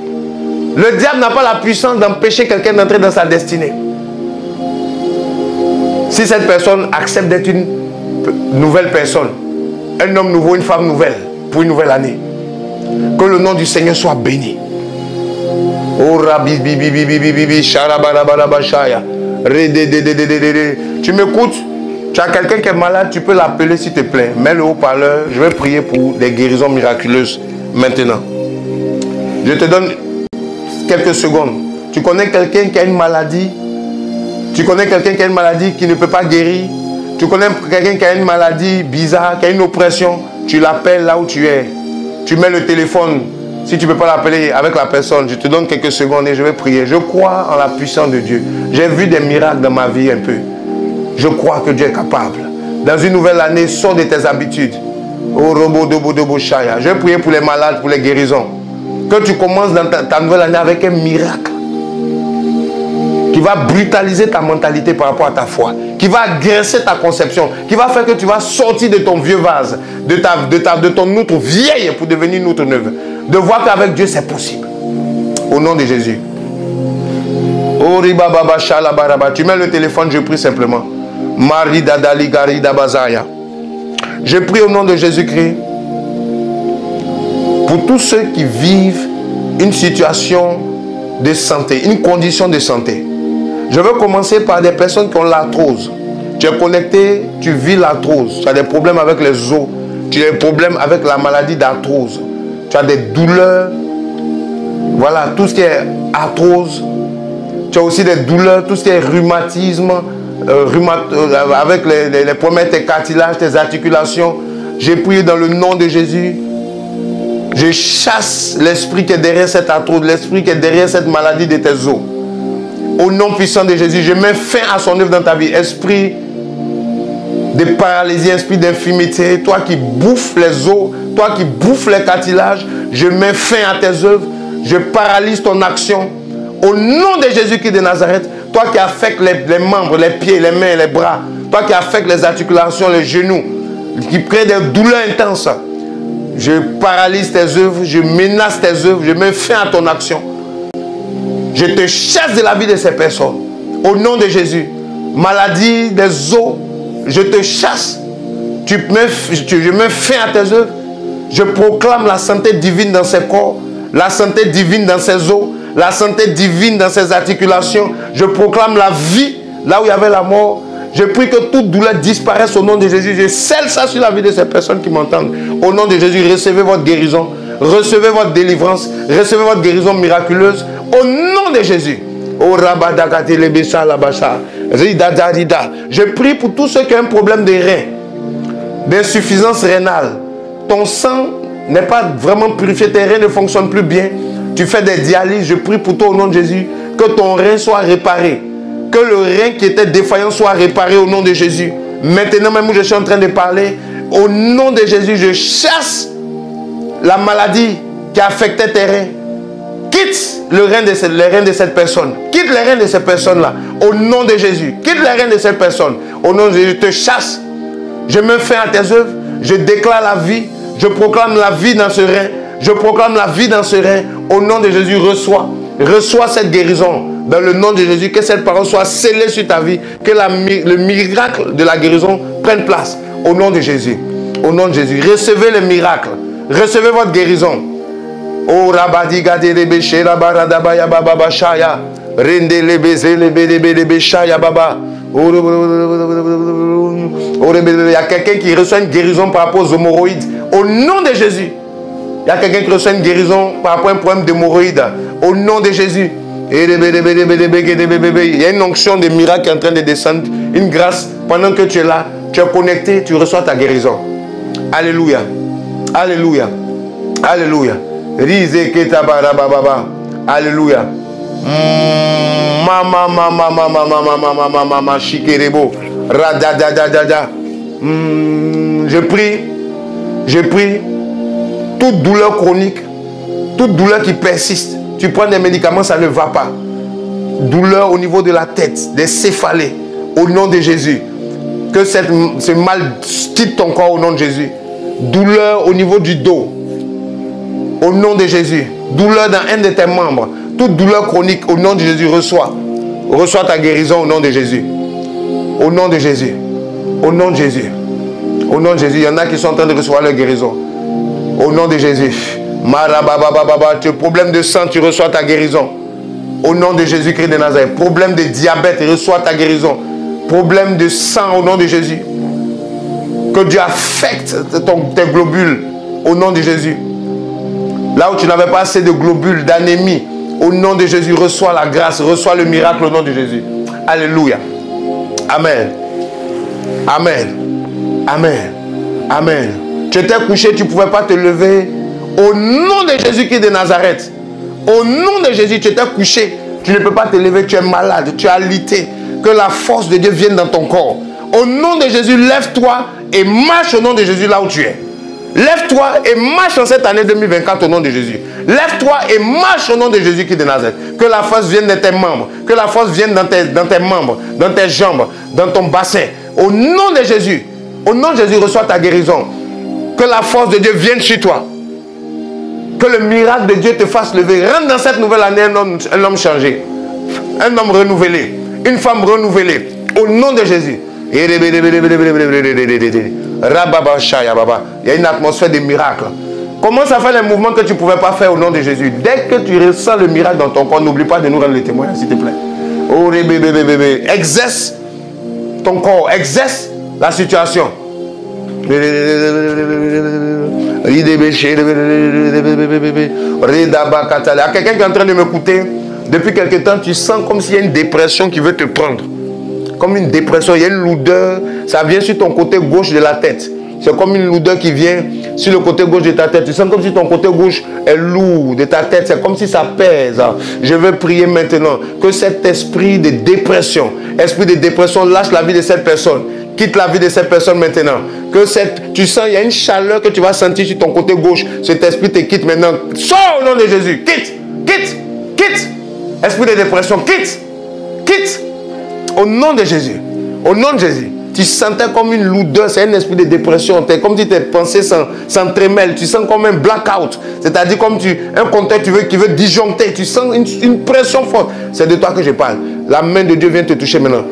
Le diable n'a pas la puissance d'empêcher quelqu'un d'entrer dans sa destinée. Si cette personne accepte d'être une nouvelle personne, un homme nouveau, une femme nouvelle, pour une nouvelle année, que le nom du Seigneur soit béni. Oh Rabbi, tu m'écoutes, tu as quelqu'un qui est malade, tu peux l'appeler s'il te plaît. Mets le haut-parleur, je vais prier pour des guérisons miraculeuses maintenant. Je te donne quelques secondes. Tu connais quelqu'un qui a une maladie? Tu connais quelqu'un qui a une maladie qui ne peut pas guérir? Tu connais quelqu'un qui a une maladie bizarre, qui a une oppression? Tu l'appelles là où tu es. Tu mets le téléphone. Si tu ne peux pas l'appeler avec la personne, je te donne quelques secondes et je vais prier. Je crois en la puissance de Dieu. J'ai vu des miracles dans ma vie un peu. Je crois que Dieu est capable. Dans une nouvelle année, sors de tes habitudes. Oh, je vais prier pour les malades, pour les guérisons. Que tu commences dans ta nouvelle année avec un miracle qui va brutaliser ta mentalité par rapport à ta foi, qui va agresser ta conception, qui va faire que tu vas sortir de ton vieux vase, de ton outre vieille pour devenir une outre neuve. De voir qu'avec Dieu c'est possible. Au nom de Jésus. Tu mets le téléphone, je prie simplement. Je prie au nom de Jésus-Christ pour tous ceux qui vivent une situation de santé, une condition de santé. Je veux commencer par des personnes qui ont l'arthrose. Tu es connecté, tu vis l'arthrose. Tu as des problèmes avec les os. Tu as des problèmes avec la maladie d'arthrose. Tu as des douleurs. Voilà, tout ce qui est arthrose. Tu as aussi des douleurs, tout ce qui est rhumatisme, avec les problèmes, tes cartilages, tes articulations. J'ai prié dans le nom de Jésus. Je chasse l'esprit qui est derrière cette arthrose, l'esprit qui est derrière cette maladie de tes os. Au nom puissant de Jésus, je mets fin à son œuvre dans ta vie. Esprit de paralysie, esprit d'infirmité, toi qui bouffes les os, toi qui bouffes les cartilages, je mets fin à tes œuvres, je paralyse ton action. Au nom de Jésus-Christ de Nazareth, toi qui affectes les membres, les pieds, les mains, les bras, toi qui affectes les articulations, les genoux, qui crée des douleurs intenses, je paralyse tes œuvres, je menace tes œuvres, je mets fin à ton action. Je te chasse de la vie de ces personnes. Au nom de Jésus. Maladie des os, je te chasse. Je mets fin à tes œuvres. Je proclame la santé divine dans ses corps, la santé divine dans ses os, la santé divine dans ses articulations. Je proclame la vie là où il y avait la mort. Je prie que toute douleur disparaisse au nom de Jésus. Je scelle ça sur la vie de ces personnes qui m'entendent. Au nom de Jésus, recevez votre guérison. Recevez votre délivrance. Recevez votre guérison miraculeuse. Au nom de Jésus. Je prie pour tous ceux qui ont un problème de rein, d'insuffisance rénale. Ton sang n'est pas vraiment purifié, tes reins ne fonctionnent plus bien. Tu fais des dialyses. Je prie pour toi au nom de Jésus que ton rein soit réparé. Que le rein qui était défaillant soit réparé au nom de Jésus. Maintenant même où je suis en train de parler, au nom de Jésus, je chasse la maladie qui affectait tes reins. Quitte les reins de cette personne. Quitte les reins de cette personne-là. Au nom de Jésus. Quitte les reins de cette personne. Au nom de Jésus, je te chasse. Je me fais à tes œuvres. Je déclare la vie. Je proclame la vie dans ce rein. Je proclame la vie dans ce rein. Au nom de Jésus, reçois. Reçois cette guérison. Dans le nom de Jésus, que cette parole soit scellée sur ta vie. Que le miracle de la guérison prenne place. Au nom de Jésus. Au nom de Jésus. Recevez le miracle. Recevez votre guérison. Oh rabadi gade lebe shera barada ya baba bashaya rende lebe zelebe lebe shaya baba. Il y a quelqu'un qui reçoit une guérison par rapport aux hémorroïdes. Au nom de Jésus. Il y a quelqu'un qui reçoit une guérison par rapport à un problème d'hémorroïdes. Au nom de Jésus. Il y a une onction de miracle qui est en train de descendre. Une grâce. Pendant que tu es là, tu es connecté, tu reçois ta guérison. Alléluia. Alléluia. Alléluia. Alléluia. Je prie toute douleur chronique, toute douleur qui persiste. Tu prends des médicaments, ça ne va pas. Douleur au niveau de la tête, des céphalées, au nom de Jésus. Que ce mal quitte ton corps au nom de Jésus. Douleur au niveau du dos. Au nom de Jésus. Douleur dans un de tes membres. Toute douleur chronique, au nom de Jésus, reçois. Reçois ta guérison au nom de Jésus. Au nom de Jésus. Au nom de Jésus. Au nom de Jésus. Il y en a qui sont en train de recevoir leur guérison. Au nom de Jésus. Tu as problème de sang, tu reçois ta guérison. Au nom de Jésus-Christ de Nazareth. Problème de diabète, reçois ta guérison. Problème de sang, au nom de Jésus. Que Dieu affecte tes globules. Au nom de Jésus. Là où tu n'avais pas assez de globules, d'anémie, au nom de Jésus, reçois la grâce, reçois le miracle au nom de Jésus. Alléluia. Amen. Amen. Amen. Amen. Tu étais couché, tu ne pouvais pas te lever. Au nom de Jésus-Christ de Nazareth. Au nom de Jésus, tu étais couché. Tu ne peux pas te lever, tu es malade, tu es alité. Que la force de Dieu vienne dans ton corps. Au nom de Jésus, lève-toi et marche au nom de Jésus là où tu es. Lève-toi et marche en cette année 2024 au nom de Jésus. Lève-toi et marche au nom de Jésus qui est de Nazareth. Que la force vienne dans tes membres. Que la force vienne dans tes membres, dans tes jambes, dans ton bassin. Au nom de Jésus. Au nom de Jésus, reçois ta guérison. Que la force de Dieu vienne sur toi. Que le miracle de Dieu te fasse lever. Rentre dans cette nouvelle année un homme changé. Un homme renouvelé. Une femme renouvelée. Au nom de Jésus. Il y a une atmosphère de miracle. Commence à faire les mouvements que tu ne pouvais pas faire au nom de Jésus. Dès que tu ressens le miracle dans ton corps, n'oublie pas de nous rendre le témoignage, s'il te plaît. Exerce ton corps, exerce la situation. Il y a quelqu'un qui est en train de m'écouter. Depuis quelque temps, tu sens comme s'il y a une dépression qui veut te prendre. Comme une dépression, il y a une lourdeur, ça vient sur ton côté gauche de la tête. C'est comme une lourdeur qui vient sur le côté gauche de ta tête. Tu sens comme si ton côté gauche est lourd de ta tête. C'est comme si ça pèse. Je veux prier maintenant que cet esprit de dépression lâche la vie de cette personne. Quitte la vie de cette personne maintenant. Tu sens, il y a une chaleur que tu vas sentir sur ton côté gauche. Cet esprit te quitte maintenant. Sors au nom de Jésus. Quitte, quitte, quitte. Esprit de dépression, quitte, quitte. Au nom de Jésus. Au nom de Jésus. Tu sentais comme une lourdeur, c'est un esprit de dépression. Es comme si tes pensées s'entremêlent. Tu sens comme un blackout. C'est-à-dire comme un compteur qui veut disjoncter. Tu sens une pression forte. C'est de toi que je parle. La main de Dieu vient te toucher maintenant.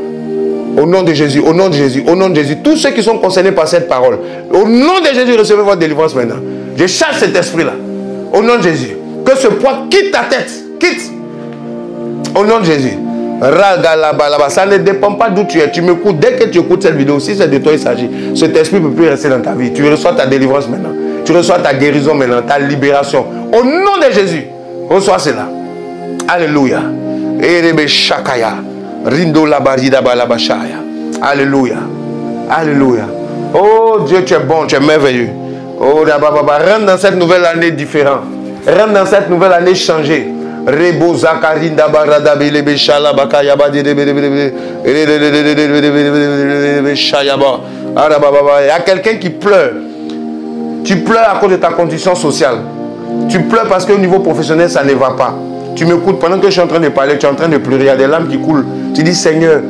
Au nom de Jésus, au nom de Jésus, au nom de Jésus. Tous ceux qui sont concernés par cette parole. Au nom de Jésus, recevez votre délivrance maintenant. Je chasse cet esprit-là. Au nom de Jésus. Que ce poids quitte ta tête. Quitte. Au nom de Jésus. Ça ne dépend pas d'où tu es. Tu m'écoutes. Dès que tu écoutes cette vidéo, si c'est de toi il s'agit, cet esprit ne peut plus rester dans ta vie. Tu reçois ta délivrance maintenant. Tu reçois ta guérison maintenant, ta libération. Au nom de Jésus, reçois cela. Alléluia. Alléluia. Alléluia. Oh Dieu, tu es bon, tu es merveilleux. Oh, rentre dans cette nouvelle année différente. Rentre dans cette nouvelle année changée. Il y a quelqu'un qui pleure. Tu pleures à cause de ta condition sociale. Tu pleures parce qu'au niveau professionnel, ça ne va pas. Tu m'écoutes pendant que je suis en train de parler, tu es en train de pleurer, il y a des larmes qui coulent. Tu dis, Seigneur,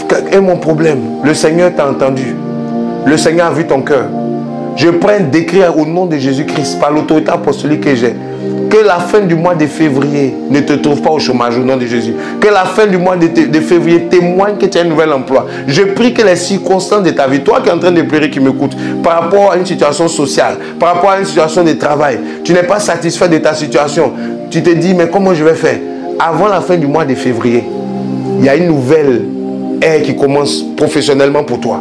quel est mon problème? Le Seigneur t'a entendu. Le Seigneur a vu ton cœur. Je prends un décret au nom de Jésus-Christ, par l'autorité apostolique que j'ai. Que la fin du mois de février ne te trouve pas au chômage au nom de Jésus. Que la fin du mois de février témoigne que tu as un nouvel emploi. Je prie que les circonstances de ta vie, toi qui es en train de pleurer, qui m'écoutes, par rapport à une situation sociale, par rapport à une situation de travail, tu n'es pas satisfait de ta situation. Tu te dis, mais comment je vais faire? Avant la fin du mois de février, il y a une nouvelle ère qui commence professionnellement pour toi.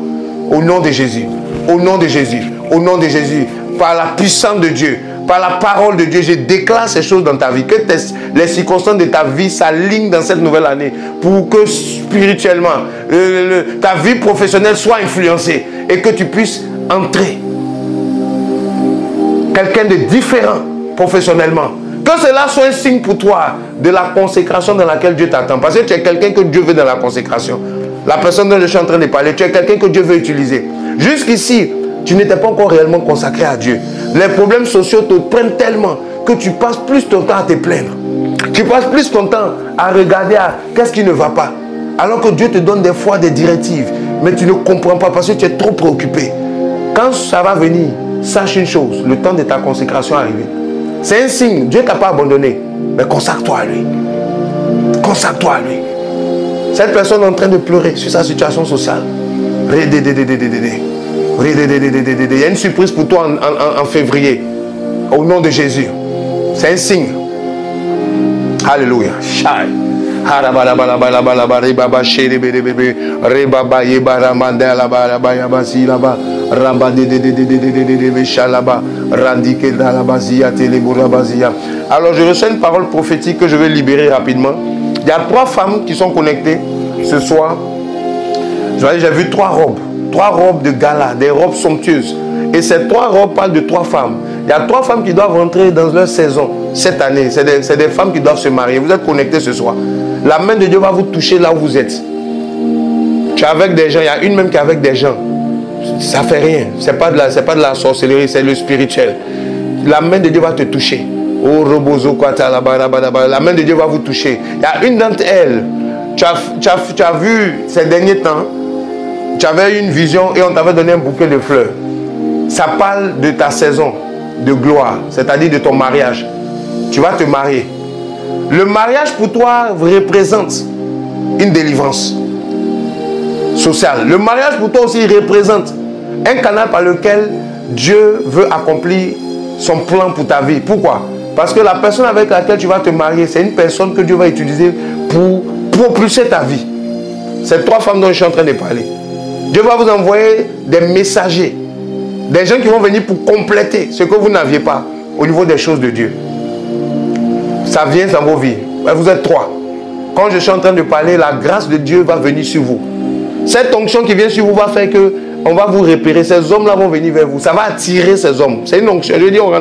Au nom de Jésus. Au nom de Jésus. Au nom de Jésus. Par la puissance de Dieu. Par la parole de Dieu, je déclare ces choses dans ta vie. Que les circonstances de ta vie s'alignent dans cette nouvelle année. Pour que spirituellement, ta vie professionnelle soit influencée. Et que tu puisses entrer. Quelqu'un de différent professionnellement. Que cela soit un signe pour toi de la consécration dans laquelle Dieu t'attend. Parce que tu es quelqu'un que Dieu veut dans la consécration. La personne dont je suis en train de parler, tu es quelqu'un que Dieu veut utiliser. Jusqu'ici, tu n'étais pas encore réellement consacré à Dieu. Les problèmes sociaux te prennent tellement que tu passes plus ton temps à te plaindre. Tu passes plus ton temps à regarder qu'est-ce qui ne va pas. Alors que Dieu te donne des fois des directives. Mais tu ne comprends pas parce que tu es trop préoccupé. Quand ça va venir, sache une chose, le temps de ta consécration est arrivé. C'est un signe, Dieu ne t'a pas abandonné. Mais consacre-toi à lui. Consacre-toi à lui. Cette personne est en train de pleurer sur sa situation sociale. Il y a une surprise pour toi en février. Au nom de Jésus. C'est un signe. Alléluia. Alors je reçois une parole prophétique que je vais libérer rapidement. Il y a 3 femmes qui sont connectées ce soir. J'ai vu 3 robes. 3 robes de gala, des robes somptueuses. Et ces 3 robes parlent de 3 femmes. Il y a 3 femmes qui doivent rentrer dans leur saison cette année. C'est des femmes qui doivent se marier. Vous êtes connectés ce soir. La main de Dieu va vous toucher là où vous êtes. Tu es avec des gens. Il y a une même qui est avec des gens. Ça ne fait rien. Ce n'est pas de la sorcellerie, c'est le spirituel. La main de Dieu va te toucher. Oh, la main de Dieu va vous toucher. Il y a une d'entre elles. Tu as vu ces derniers temps. Tu avais une vision et on t'avait donné un bouquet de fleurs. Ça parle de ta saison de gloire, c'est-à-dire de ton mariage. Tu vas te marier. Le mariage pour toi représente une délivrance sociale. Le mariage pour toi aussi représente un canal par lequel Dieu veut accomplir son plan pour ta vie. Pourquoi? Parce que la personne avec laquelle tu vas te marier, c'est une personne que Dieu va utiliser pour propulser ta vie. Ces 3 femmes dont je suis en train de parler. Dieu va vous envoyer des messagers, des gens qui vont venir pour compléter ce que vous n'aviez pas au niveau des choses de Dieu. Ça vient dans vos vies. Vous êtes 3. Quand je suis en train de parler, la grâce de Dieu va venir sur vous. Cette onction qui vient sur vous va faire que on va vous repérer. Ces hommes-là vont venir vers vous. Ça va attirer ces hommes. C'est une onction. Je dis, on ne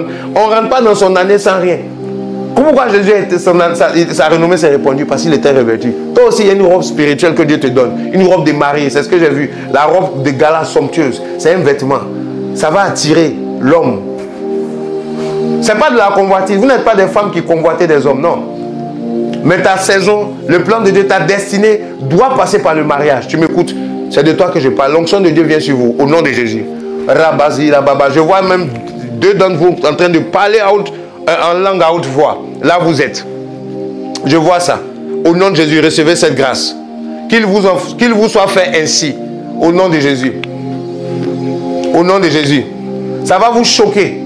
rentre pas dans son année sans rien. Pourquoi Jésus a été sa renommée s'est répandue? Parce qu'il était revêtu. Toi aussi, il y a une robe spirituelle que Dieu te donne. Une robe de mariée, c'est ce que j'ai vu. La robe de gala somptueuse, c'est un vêtement. Ça va attirer l'homme. Ce n'est pas de la convoitise. Vous n'êtes pas des femmes qui convoitaient des hommes, non. Mais ta saison, le plan de Dieu, ta destinée doit passer par le mariage. Tu m'écoutes? C'est de toi que je parle. L'onction de Dieu vient sur vous, au nom de Jésus. Rabazi, rababa. Je vois même 2 d'entre vous en train de parler en langue à haute voix. Là vous êtes. Je vois ça. Au nom de Jésus, recevez cette grâce. Qu'il vous soit fait ainsi. Au nom de Jésus. Au nom de Jésus. Ça va vous choquer.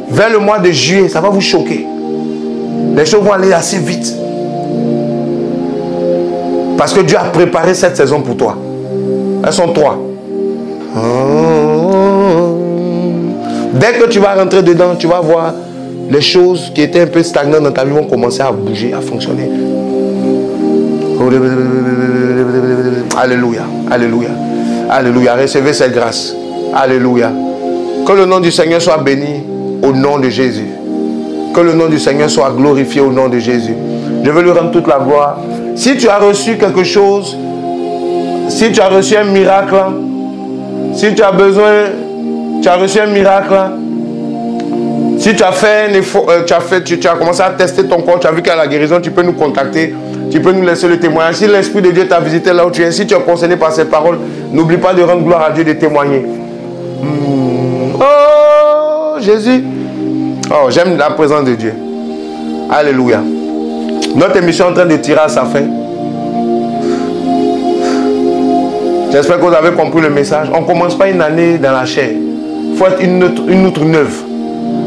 Vers le mois de juillet, ça va vous choquer. Les choses vont aller assez vite. Parce que Dieu a préparé cette saison pour toi. Elles sont 3. Dès que tu vas rentrer dedans, tu vas voir les choses qui étaient un peu stagnantes dans ta vie vont commencer à bouger, à fonctionner. Alléluia, alléluia, alléluia. Recevez cette grâce. Alléluia. Que le nom du Seigneur soit béni au nom de Jésus. Que le nom du Seigneur soit glorifié au nom de Jésus. Je veux lui rendre toute la gloire. Si tu as reçu quelque chose, si tu as reçu un miracle, si tu as besoin, tu as reçu un miracle, si tu as fait un effort, tu as commencé à tester ton corps, tu as vu qu'il y a la guérison, tu peux nous contacter, tu peux nous laisser le témoignage. Si l'Esprit de Dieu t'a visité là où tu es, si tu es concerné par ces paroles, n'oublie pas de rendre gloire à Dieu, de témoigner. Oh Jésus, oh j'aime la présence de Dieu. Alléluia. Notre émission est en train de tirer à sa fin. J'espère que vous avez compris le message. On ne commence pas une année dans la chair. Il faut être une outre neuve.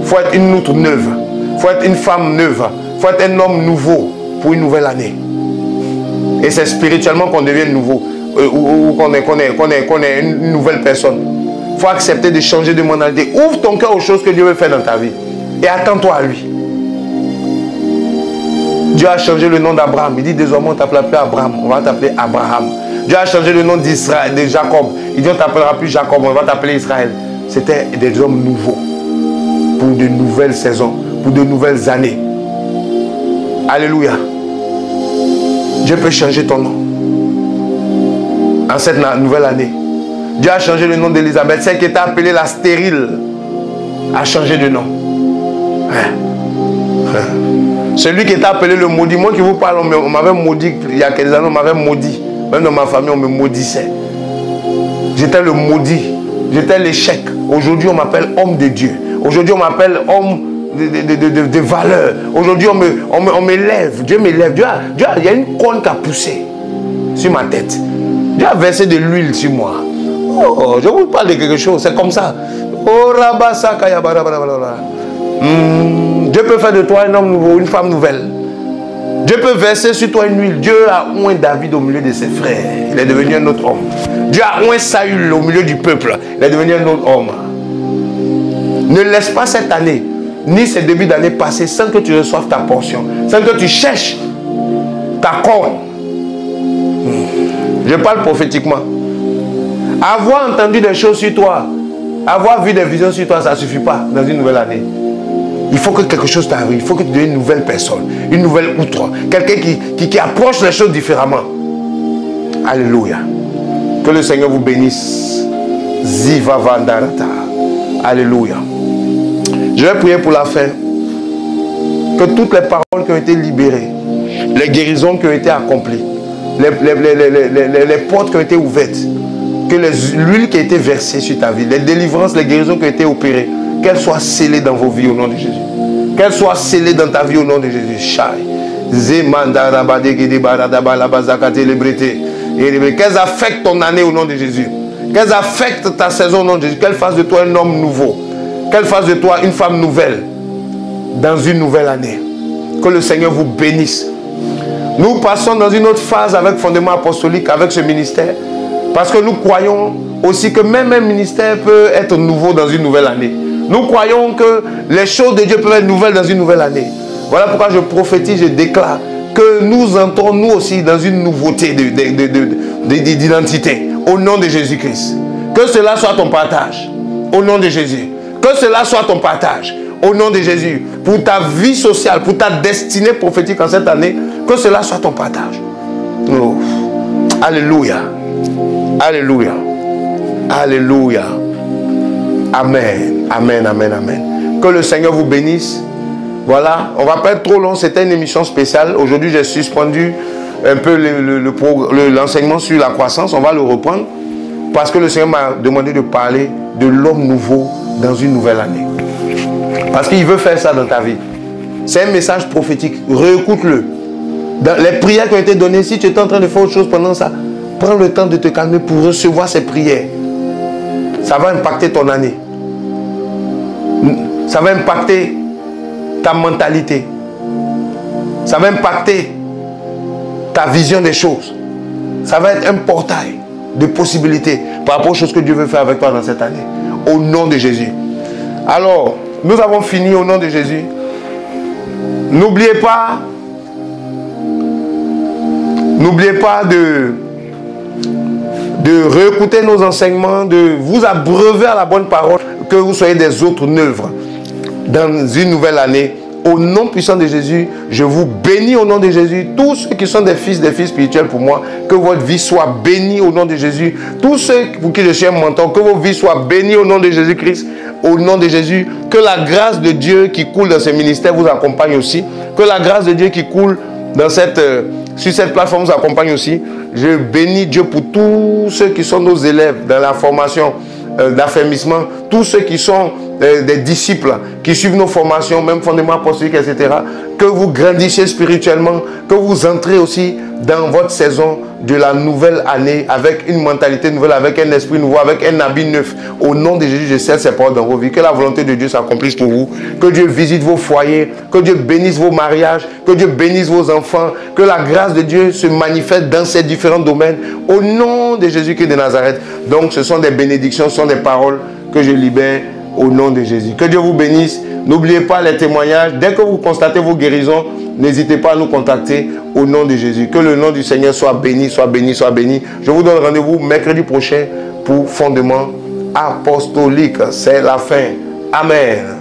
Il faut être une outre neuve. Il faut être une femme neuve. Il faut être un homme nouveau pour une nouvelle année. Et c'est spirituellement qu'on devient nouveau. Ou qu'on est une nouvelle personne. Il faut accepter de changer de mentalité. Ouvre ton cœur aux choses que Dieu veut faire dans ta vie. Et attends-toi à lui. Dieu a changé le nom d'Abraham. Il dit désormais on ne t'appellera plus Abraham. On va t'appeler Abraham. Dieu a changé le nom d'Israël, de Jacob. Il dit on ne t'appellera plus Jacob. On va t'appeler Israël. C'était des hommes nouveaux. Pour de nouvelles saisons. Pour de nouvelles années. Alléluia. Dieu peut changer ton nom. En cette nouvelle année. Dieu a changé le nom d'Élisabeth. Celle qui était appelée la stérile a changé de nom. Celui qui était appelé le maudit. Moi qui vous parle, on m'avait maudit. Il y a quelques années, on m'avait maudit. Même dans ma famille, on me maudissait. J'étais le maudit. J'étais l'échec. Aujourd'hui, on m'appelle homme de Dieu. Aujourd'hui, on m'appelle homme de valeur. Aujourd'hui, on m'élève. Dieu m'élève. Il y a une corne qui a poussé sur ma tête. Dieu a versé de l'huile sur moi. Oh, je vous parle de quelque chose. C'est comme ça. Oh, Dieu peut faire de toi un homme nouveau, une femme nouvelle. Dieu peut verser sur toi une huile. Dieu a oint David au milieu de ses frères. Il est devenu un autre homme. Dieu a oint Saül au milieu du peuple. Il est devenu un autre homme. Ne laisse pas cette année, ni ce début d'année passer sans que tu reçoives ta portion. Sans que tu cherches ta corne. Je parle prophétiquement. Avoir entendu des choses sur toi, avoir vu des visions sur toi, ça ne suffit pas dans une nouvelle année. Il faut que quelque chose t'arrive. Il faut que tu deviennes une nouvelle personne. Une nouvelle outre. Quelqu'un qui approche les choses différemment. Alléluia. Que le Seigneur vous bénisse. Ziva Vandarata. Alléluia. Je vais prier pour la fin. Que toutes les paroles qui ont été libérées, les guérisons qui ont été accomplies, les portes qui ont été ouvertes, que l'huile qui a été versée sur ta vie, les délivrances, les guérisons qui ont été opérées, qu'elles soient scellées dans vos vies au nom de Jésus. Qu'elles soient scellées dans ta vie au nom de Jésus. Qu'elles affectent ton année au nom de Jésus. Qu'elles affectent ta saison au nom de Jésus. Qu'elles fassent de toi un homme nouveau. Qu'elles fassent de toi une femme nouvelle. Dans une nouvelle année. Que le Seigneur vous bénisse. Nous passons dans une autre phase avec Fondement Apostolique, avec ce ministère. Parce que nous croyons aussi que même un ministère peut être nouveau dans une nouvelle année. Nous croyons que les choses de Dieu peuvent être nouvelles dans une nouvelle année. Voilà pourquoi je prophétise, je déclare que nous entrons nous aussi dans une nouveauté d'identité. Au nom de Jésus-Christ. Que cela soit ton partage. Au nom de Jésus. Que cela soit ton partage. Au nom de Jésus. Pour ta vie sociale, pour ta destinée prophétique en cette année. Que cela soit ton partage. Oh. Alléluia. Alléluia. Alléluia. Amen. Amen, amen, amen. Que le Seigneur vous bénisse. Voilà, on ne va pas être trop long, c'était une émission spéciale. Aujourd'hui, j'ai suspendu un peu l'enseignement sur la croissance. On va le reprendre parce que le Seigneur m'a demandé de parler de l'homme nouveau dans une nouvelle année. Parce qu'il veut faire ça dans ta vie. C'est un message prophétique. Réécoute-le. Dans les prières qui ont été données, si tu es en train de faire autre chose pendant ça, prends le temps de te calmer pour recevoir ces prières. Ça va impacter ton année. Ça va impacter ta mentalité. Ça va impacter ta vision des choses. Ça va être un portail de possibilités par rapport aux choses que Dieu veut faire avec toi dans cette année. Au nom de Jésus. Alors, nous avons fini au nom de Jésus. N'oubliez pas de réécouter nos enseignements, de vous abreuver à la bonne parole, que vous soyez des autres œuvres dans une nouvelle année. Au nom puissant de Jésus, je vous bénis au nom de Jésus. Tous ceux qui sont des fils spirituels pour moi, que votre vie soit bénie au nom de Jésus. Tous ceux pour qui je suis un mentor, que vos vies soient bénies au nom de Jésus-Christ. Au nom de Jésus, que la grâce de Dieu qui coule dans ce ministère vous accompagne aussi. Que la grâce de Dieu qui coule dans sur cette plateforme vous accompagne aussi. Je bénis Dieu pour tous ceux qui sont nos élèves dans la formation d'affermissement, tous ceux qui sont des disciples, qui suivent nos formations, même fondements apostoliques, etc. Que vous grandissiez spirituellement, que vous entrez aussi dans votre saison de la nouvelle année avec une mentalité nouvelle, avec un esprit nouveau, avec un habit neuf. Au nom de Jésus, je scelle ces paroles dans vos vies. Que la volonté de Dieu s'accomplisse pour vous. Que Dieu visite vos foyers. Que Dieu bénisse vos mariages. Que Dieu bénisse vos enfants. Que la grâce de Dieu se manifeste dans ces différents domaines. Au nom de Jésus-Christ de Nazareth. Donc, ce sont des bénédictions, ce sont des paroles que je libère au nom de Jésus. Que Dieu vous bénisse. N'oubliez pas les témoignages. Dès que vous constatez vos guérisons, n'hésitez pas à nous contacter au nom de Jésus. Que le nom du Seigneur soit béni, soit béni, soit béni. Je vous donne rendez-vous mercredi prochain pour Fondement Apostolique. C'est la fin. Amen.